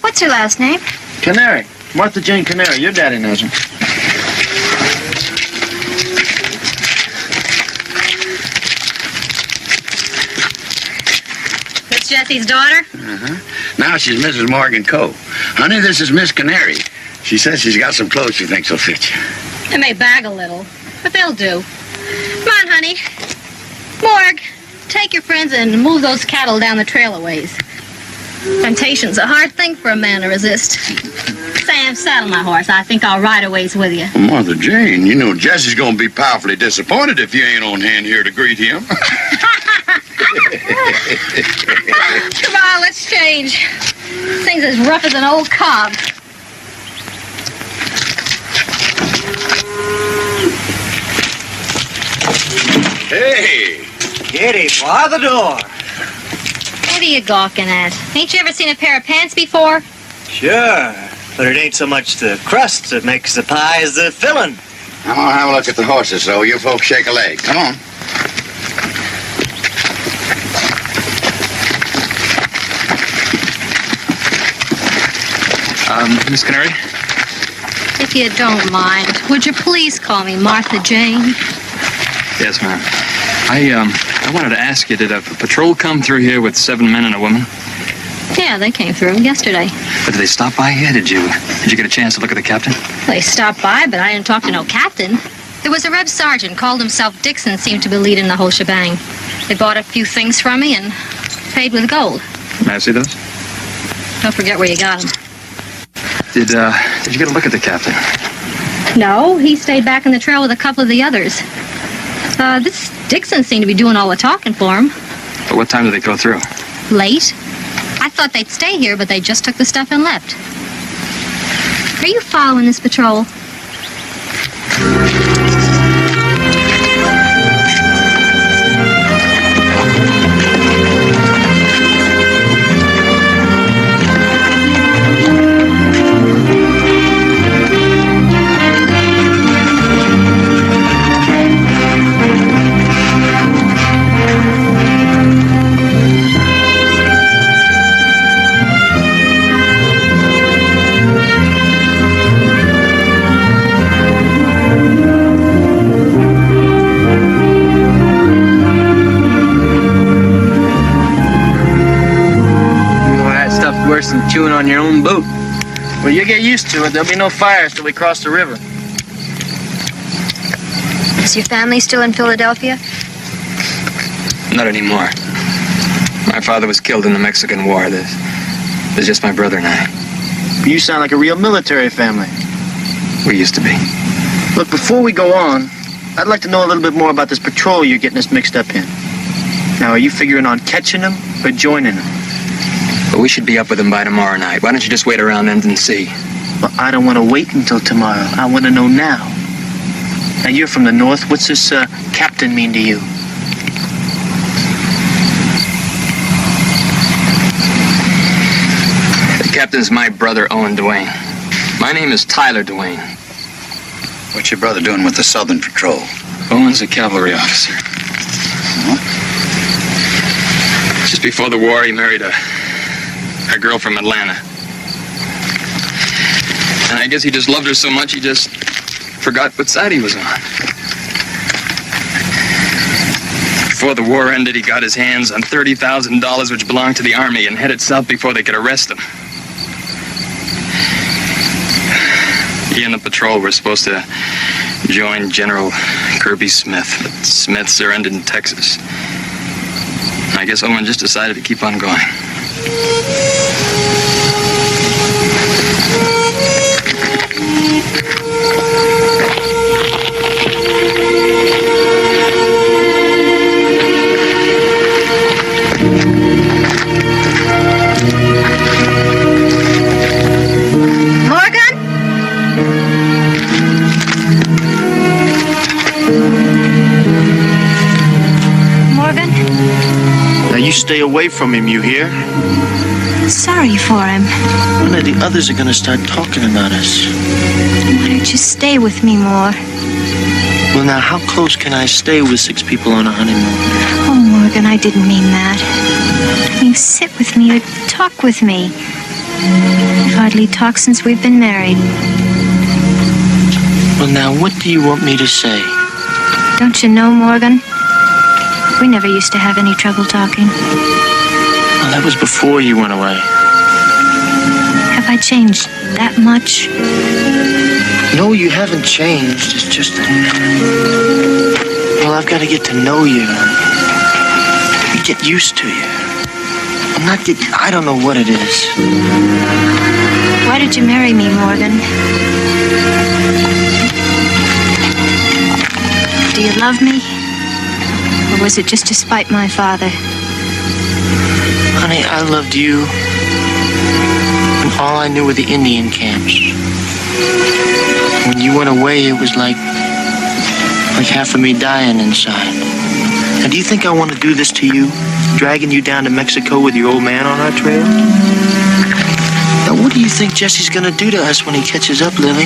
Speaker 10: What's her last name?
Speaker 5: Canary. Martha Jane Canary. Your daddy knows her.
Speaker 7: That's Jesse's daughter?
Speaker 6: Uh-huh. Now she's Mrs. Morgan Cole. Honey, this is Miss Canary. She says she's got some clothes she thinks will fit you.
Speaker 7: They may bag a little, but they'll do. Come on, honey. Morg, take your friends and move those cattle down the trail a ways. Temptation's a hard thing for a man to resist. Sam, saddle my horse. I think I'll ride a ways with you.
Speaker 6: Well, Martha Jane, you know Jesse's gonna be powerfully disappointed if you ain't on hand here to greet him.
Speaker 7: Come on, let's change. This thing's as rough as an old cob.
Speaker 6: Hey!
Speaker 2: Kitty, bar the door.
Speaker 7: What are you gawking at? Ain't you ever seen a pair of pants before?
Speaker 2: Sure, but it ain't so much the crust that makes the pie as the filling.
Speaker 6: I'm gonna have a look at the horses, so you folks shake a leg. Come on.
Speaker 1: Miss Canary?
Speaker 7: If you don't mind, would you please call me Martha Jane?
Speaker 1: Yes, ma'am. I wanted to ask you, did a patrol come through here with 7 men and a woman?
Speaker 7: Yeah, they came through yesterday.
Speaker 1: But did they stop by here? Did you get a chance to look at the captain?
Speaker 7: They stopped by, but I didn't talk to no captain. There was a Reb Sergeant, called himself Dixon, seemed to be leading the whole shebang. They bought a few things from me and paid with gold.
Speaker 1: May I see those?
Speaker 7: Don't forget where you got them.
Speaker 1: Did you get a look at the captain?
Speaker 7: No, he stayed back in the trail with a couple of the others. This Dixon seemed to be doing all the talking for him.
Speaker 1: But what time did they go through?
Speaker 7: Late. I thought they'd stay here, but they just took the stuff and left. Are you following this patrol?
Speaker 2: Worse than chewing on your own boot.
Speaker 5: Well, you get used to it. There'll be no fires till we cross the river.
Speaker 10: Is your family still in Philadelphia?
Speaker 1: Not anymore.
Speaker 2: My father was killed in the Mexican War. There's just my brother and I.
Speaker 5: You sound like a real military family.
Speaker 2: We used to be.
Speaker 5: Look, before we go on, I'd like to know a little bit more about this patrol you're getting us mixed up in. Now, are you figuring on catching them or joining them?
Speaker 2: But we should be up with them by tomorrow night. Why don't you just wait around and see?
Speaker 5: Well, I don't want to wait until tomorrow. I want to know now. Now, you're from the north. What's this captain mean to you?
Speaker 2: The captain's my brother, Owen Duane. My name is Tyler Duane.
Speaker 6: What's your brother doing with the Southern Patrol?
Speaker 2: Owen's a cavalry officer.
Speaker 6: What?
Speaker 2: Just before the war, he married a girl from Atlanta. And I guess he just loved her so much, he just forgot what side he was on. Before the war ended, he got his hands on $30,000 which belonged to the Army and headed south before they could arrest him. He and the patrol were supposed to join General Kirby Smith, but Smiths are ended in Texas. I guess Owen just decided to keep on going.
Speaker 5: You stay away from him, you hear?
Speaker 10: Sorry for him.
Speaker 5: One of the others are gonna start talking about us.
Speaker 10: Why don't you stay with me more?
Speaker 5: Well, now, how close can I stay with 6 people on a honeymoon?
Speaker 10: Oh, Morgan, I didn't mean that. I mean, sit with me or talk with me. We've hardly talked since we've been married.
Speaker 5: Well, now, what do you want me to say?
Speaker 10: Don't you know, Morgan? We never used to have any trouble talking.
Speaker 5: Well, that was before you went away.
Speaker 10: Have I changed that much?
Speaker 5: No, you haven't changed. It's just that... Well, I've got to get to know you. Get used to you. I'm not getting... I don't know what it is.
Speaker 10: Why did you marry me, Morgan? Do you love me? Or was it just to spite my father?
Speaker 5: Honey, I loved you. And all I knew were the Indian camps. When you went away, it was like half of me dying inside. Now, do you think I want to do this to you? Dragging you down to Mexico with your old man on our trail? Now, what do you think Jesse's gonna do to us when he catches up, Lily?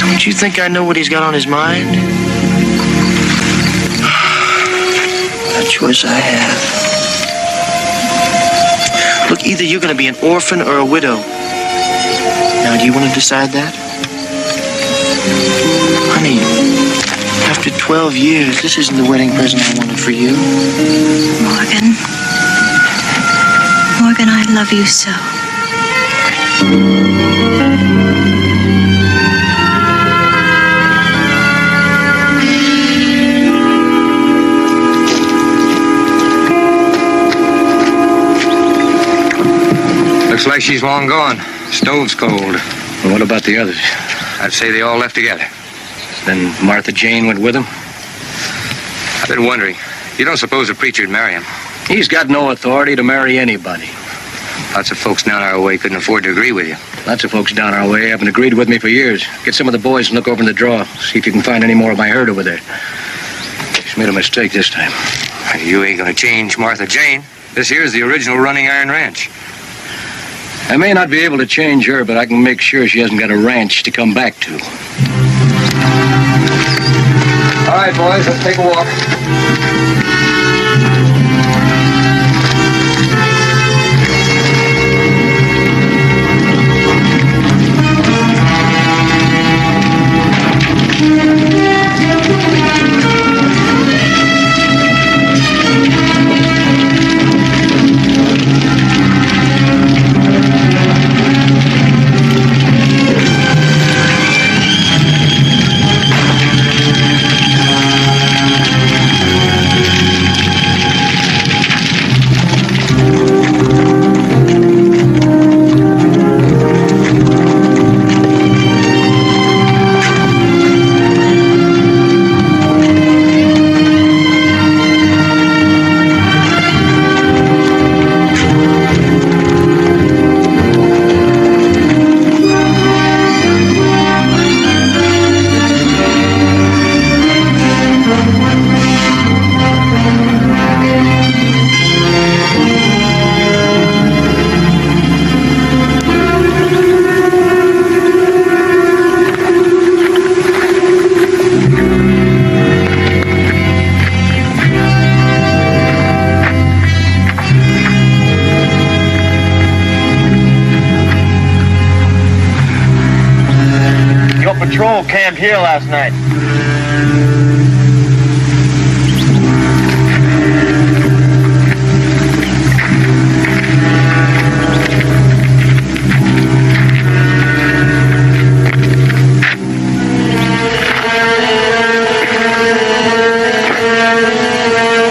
Speaker 5: Don't you think I know what he's got on his mind? That choice I have. Look, either you're gonna be an orphan or a widow. Now, do you want to decide that? Honey, after 12 years, this isn't the wedding present I wanted for you.
Speaker 10: Morgan. Morgan, I love you so.
Speaker 4: Looks like she's long gone. Stove's cold.
Speaker 8: Well, what about the others?
Speaker 4: I'd say they all left together.
Speaker 8: Then Martha Jane went with him?
Speaker 4: I've been wondering. You don't suppose a preacher'd marry him?
Speaker 8: He's got no authority to marry anybody.
Speaker 4: Lots of folks down our way couldn't afford to agree with you.
Speaker 8: Lots of folks down our way haven't agreed with me for years. Get some of the boys and look over in the drawer. See if you can find any more of my herd over there. She's made a mistake this time.
Speaker 4: You ain't gonna change Martha Jane. This here's the original Running Iron Ranch.
Speaker 8: I may not be able to change her, but I can make sure she hasn't got a ranch to come back to.
Speaker 4: All right, boys, let's take a walk.
Speaker 5: camped here last night.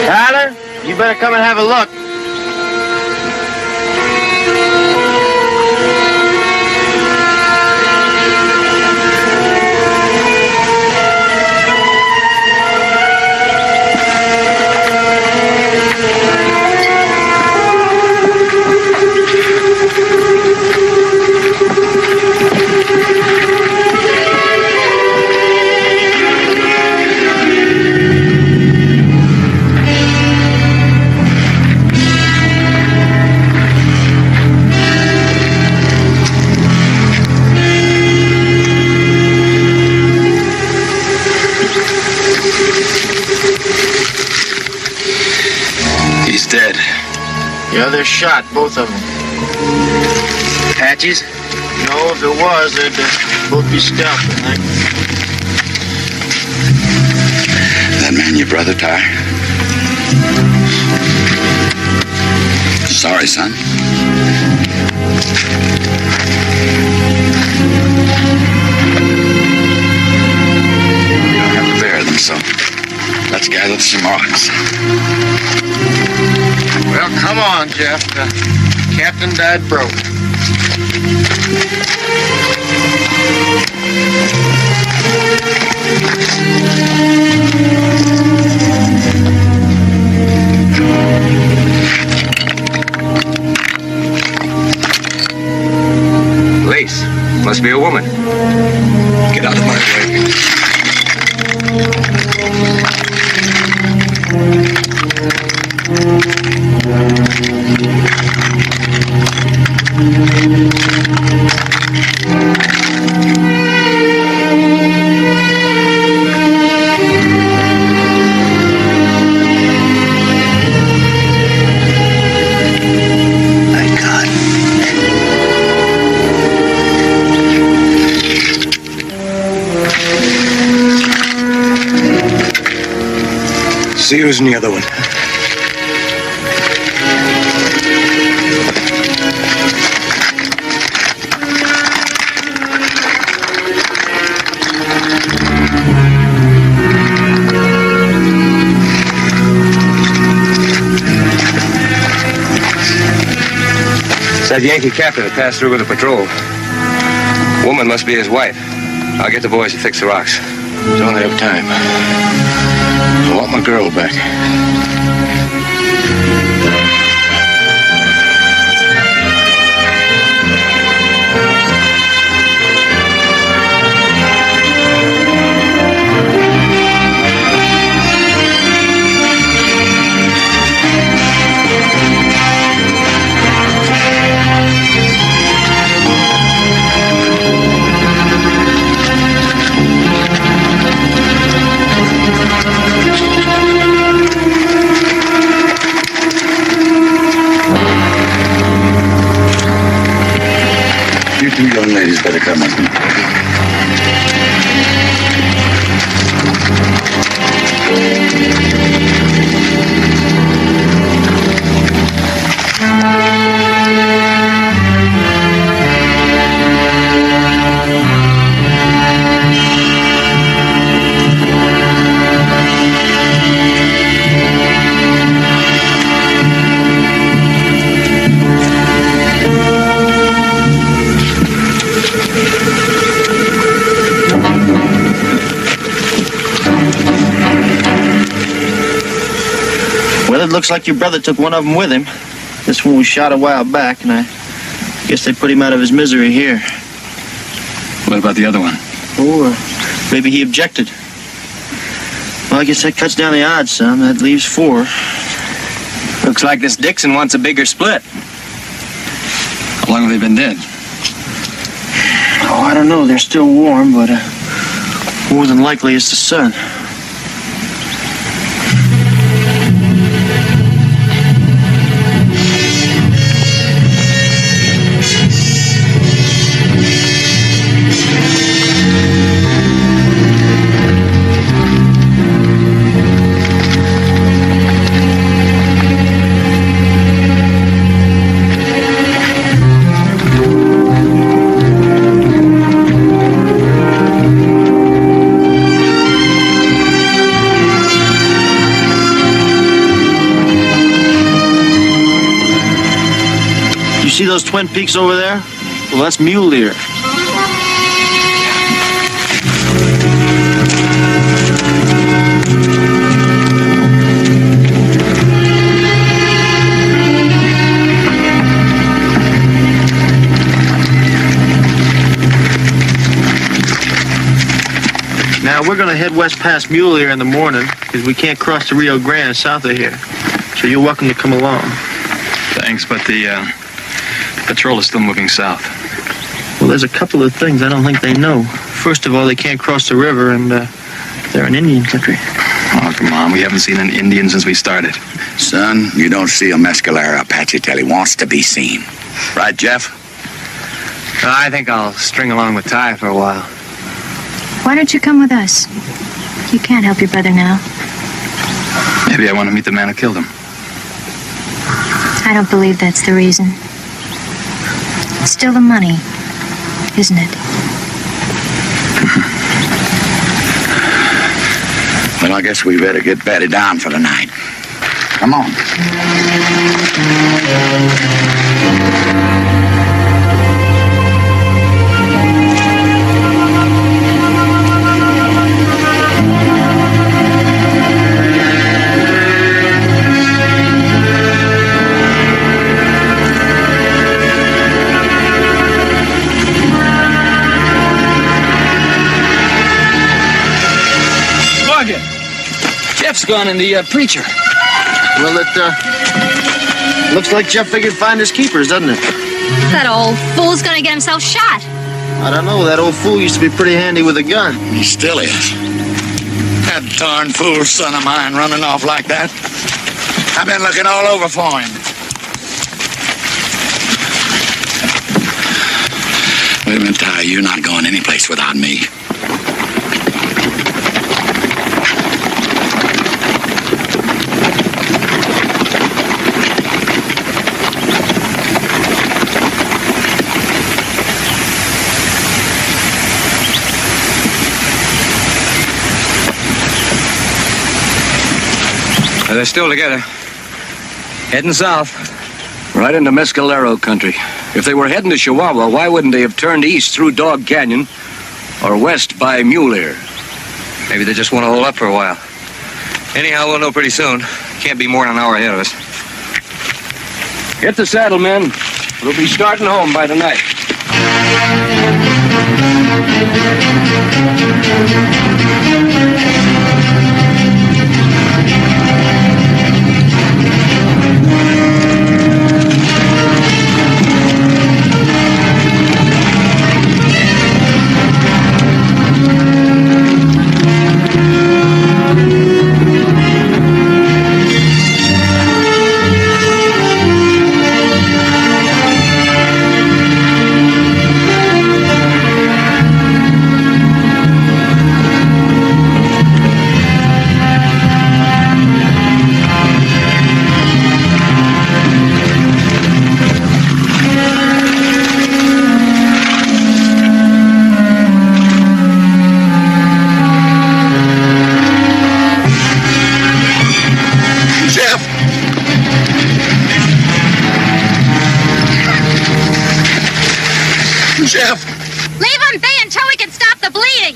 Speaker 5: Tyler, you better come and have a look.
Speaker 6: Dead.
Speaker 5: Yeah, they're shot, both of them.
Speaker 6: Patches?
Speaker 5: No, if it was, they'd both be scalped, I think.
Speaker 6: That man your brother, Ty? Sorry, son. You don't have to bear them, so let's gather some rocks.
Speaker 5: Well, come on, Jeff. The captain died broke.
Speaker 2: Lace. Must be a woman. Get out of my way.
Speaker 6: Thank God.
Speaker 2: See who's in the other one. That Yankee captain that passed through with a patrol. Woman must be his wife. I'll get the boys to fix the rocks.
Speaker 5: Don't have time. I want my girl back.
Speaker 6: You two young ladies better come with me.
Speaker 5: Well, it looks like your brother took one of them with him. This one was shot a while back, and I guess they put him out of his misery here.
Speaker 1: What about the other one?
Speaker 5: Oh, maybe he objected. Well, I guess that cuts down the odds some. That leaves 4.
Speaker 2: Looks like this Dixon wants a bigger split.
Speaker 1: How long have they been dead?
Speaker 5: Oh, I don't know. They're still warm, but more than likely it's the sun. see those twin peaks over there? Well, that's Muleer. Now, we're going to head west past Muleer in the morning because we can't cross the Rio Grande south of here. So you're welcome to come along.
Speaker 1: Thanks, but the patrol is still moving south.
Speaker 5: Well, there's a couple of things I don't think they know. First of all, they can't cross the river, and they're in Indian country.
Speaker 1: Oh, come on. We haven't seen an Indian since we started.
Speaker 6: Son, you don't see a Mescalero Apache till he wants to be seen. Right, Jeff?
Speaker 2: I think I'll string along with Ty for a while.
Speaker 10: Why don't you come with us? You can't help your brother now.
Speaker 1: Maybe I want to meet the man who killed him.
Speaker 10: I don't believe that's the reason. It's still the money, isn't it?
Speaker 6: Well, I guess we better get bedded down for the night. Come on.
Speaker 4: Jeff's gone in the preacher.
Speaker 5: Well, it looks like Jeff figured find his keepers, doesn't it?
Speaker 7: That old fool's gonna get himself shot.
Speaker 5: I don't know. That old fool used to be pretty handy with a gun.
Speaker 6: He still is. That darn fool son of mine running off like that. I've been looking all over for him. Wait a minute, Ty. You're not going anyplace without me.
Speaker 4: They're still together. Heading south. Right into Mescalero country. If they were heading to Chihuahua, why wouldn't they have turned east through Dog Canyon or west by Muleer? Maybe they just want to hold up for a while. Anyhow, we'll know pretty soon. Can't be more than an hour ahead of us. Get the saddle, men. We'll be starting home by tonight.
Speaker 6: Jeff!
Speaker 7: Leave him be until we can stop the bleeding.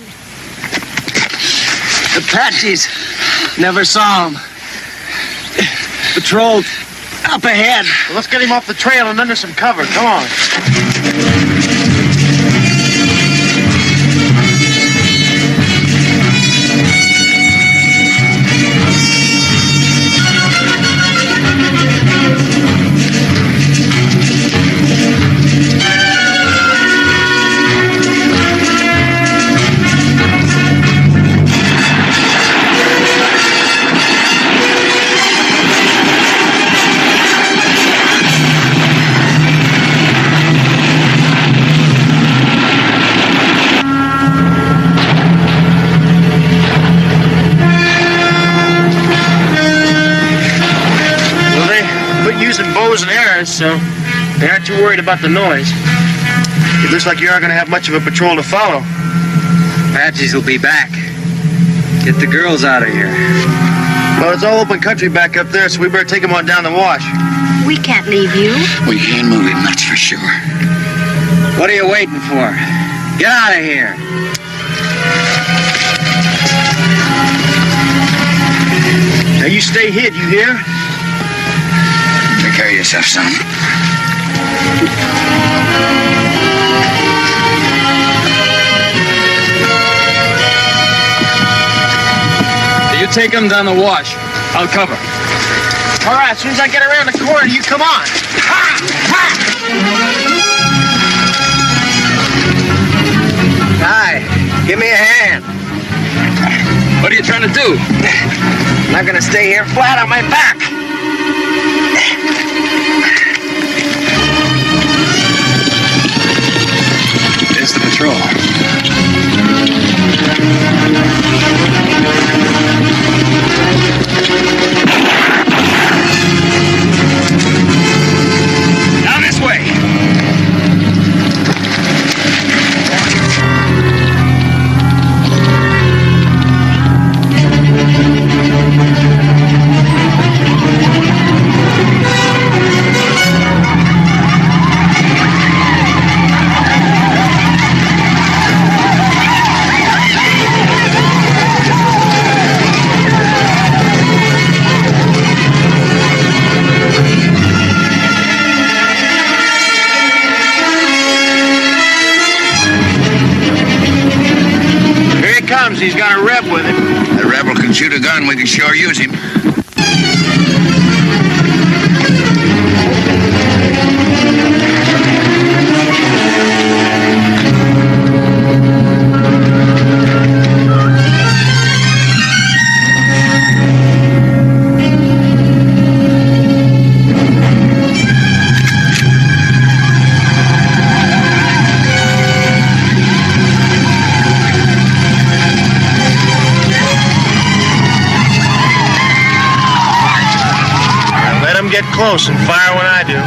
Speaker 5: Apaches. Never saw him. Patrol up ahead. Well, let's get him off the trail and under some cover. Come on. Bows and arrows, so they aren't too worried about the noise. It looks like you aren't going to have much of a patrol to follow.
Speaker 2: Apaches will be back. Get the girls out of here.
Speaker 5: Well, it's all open country back up there, so we better take him on down the wash.
Speaker 10: We can't leave you.
Speaker 6: We can't move him, that's for sure.
Speaker 2: What are you waiting for? Get out of here.
Speaker 5: Now you stay hid, you hear?
Speaker 6: Take care of yourself, son.
Speaker 1: You take him down the wash. I'll cover.
Speaker 5: All right, as soon as I get around the corner, you come on. Ha! Ha!
Speaker 2: Hi, give me a hand.
Speaker 1: What are you trying to do?
Speaker 2: I'm not gonna stay here flat on my back.
Speaker 8: There's the patrol.
Speaker 1: Down this way.
Speaker 5: He's got a reb with him.
Speaker 6: The rebel can shoot a gun, we can sure use him.
Speaker 5: Get close and fire when I do.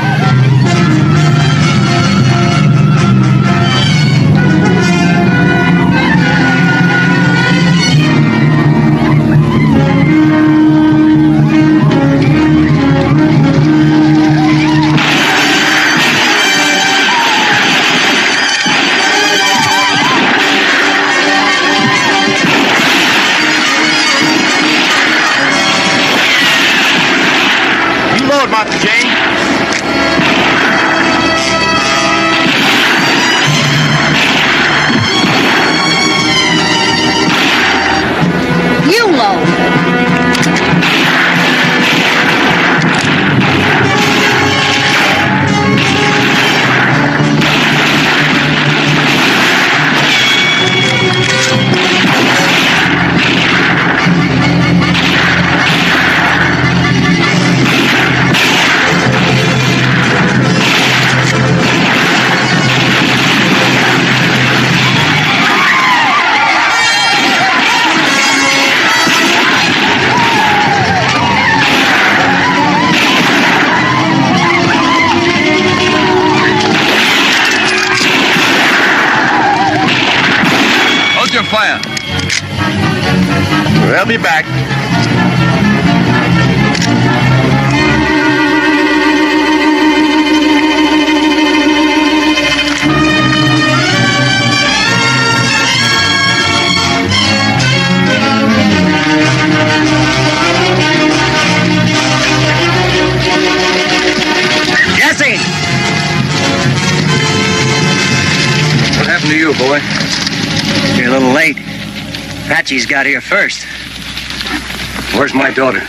Speaker 5: Martha Jane.
Speaker 7: You load.
Speaker 1: Fire.
Speaker 5: I'll be back.
Speaker 2: Jesse!
Speaker 8: What happened to you, boy?
Speaker 2: You're a little late. Patchy's got here first.
Speaker 8: Where's my daughter?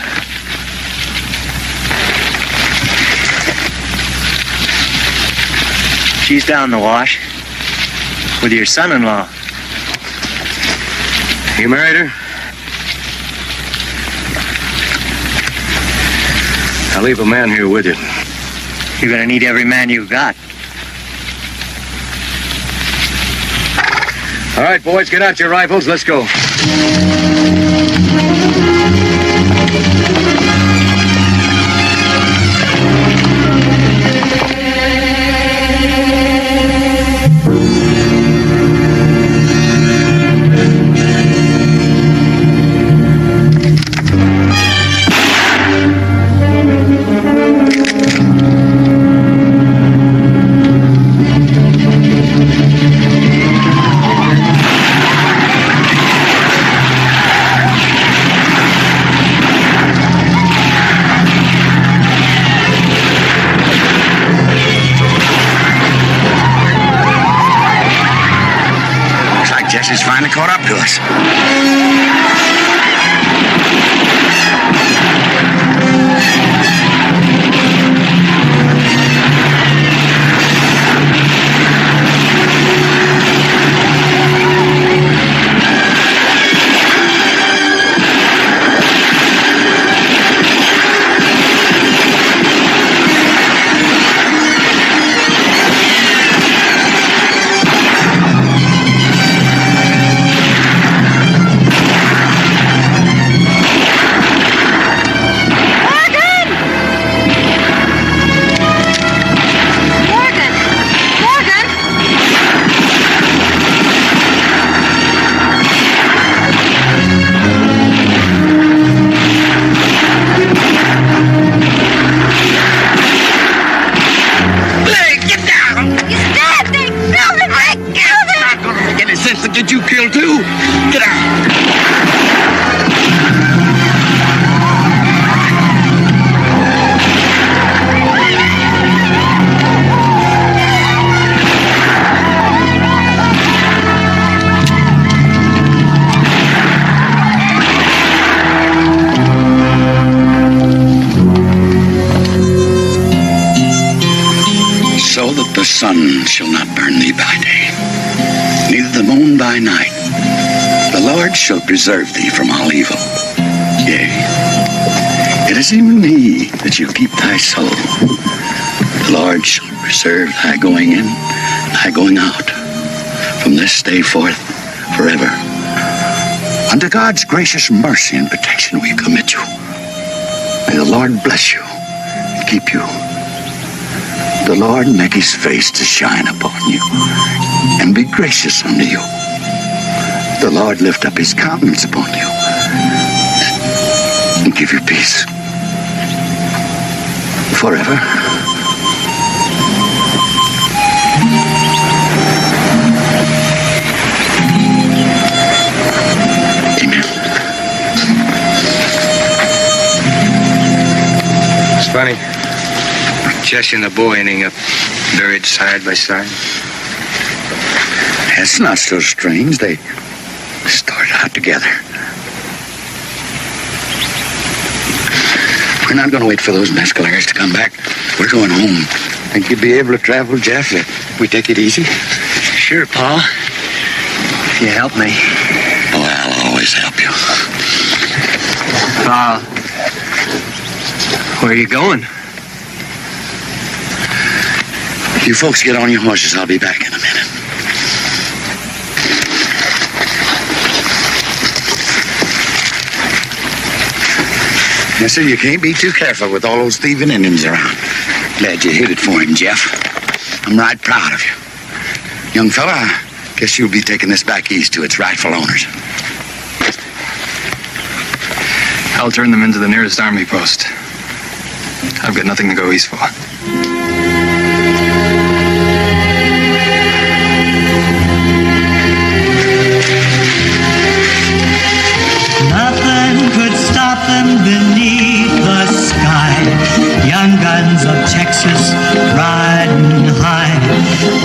Speaker 2: She's down the wash with your son-in-law.
Speaker 8: You married her? I'll leave a man here with you.
Speaker 2: You're gonna need every man you've got.
Speaker 8: All right, boys, get out your rifles. Let's go.
Speaker 6: guess he's finally caught up to us. Did you kill too? Get out! So that the sun shall not burn thee by day, neither the moon by night. The Lord shall preserve thee from all evil. Yea, it is even He that shall keep thy soul. The Lord shall preserve thy going in, thy going out, from this day forth, forever. Unto God's gracious mercy and protection we commit you. May the Lord bless you and keep you. The Lord make His face to shine upon you and be gracious unto you. The Lord lift up His countenance upon you and give you peace forever. Amen.
Speaker 8: It's funny. Jesse and the boy ending up buried side by side.
Speaker 6: It's not so strange. They started out together. We're not going to wait for those mescalers to come back. We're going home. Think you'd be able to travel, Jeff, if we take it easy?
Speaker 2: Sure, Paul. If you help me.
Speaker 6: Oh, I'll always help you.
Speaker 2: Paul, where are you going?
Speaker 6: You folks get on your horses. I'll be back in a minute. I said you can't be too careful with all those thieving Indians around. Glad you hit it for him, Jeff. I'm right proud of you. Young fella, I guess you'll be taking this back east to its rightful owners.
Speaker 1: I'll turn them into the nearest army post. I've got nothing to go east for.
Speaker 11: Nothing could stop them beneath the sky. Young guns of Texas riding high.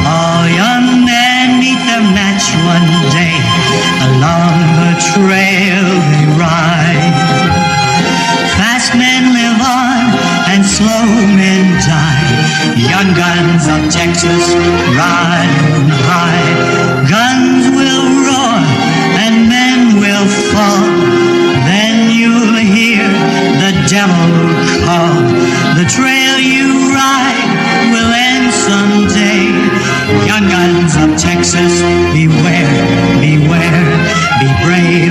Speaker 11: All young men meet their match one day. Along the trail they ride. Fast men live on and slow men die. Young guns of Texas riding high. Guns will roar and men will fall. Then you'll hear the devil call. The trail you ride will end someday. Young guns of Texas, beware, beware. Be brave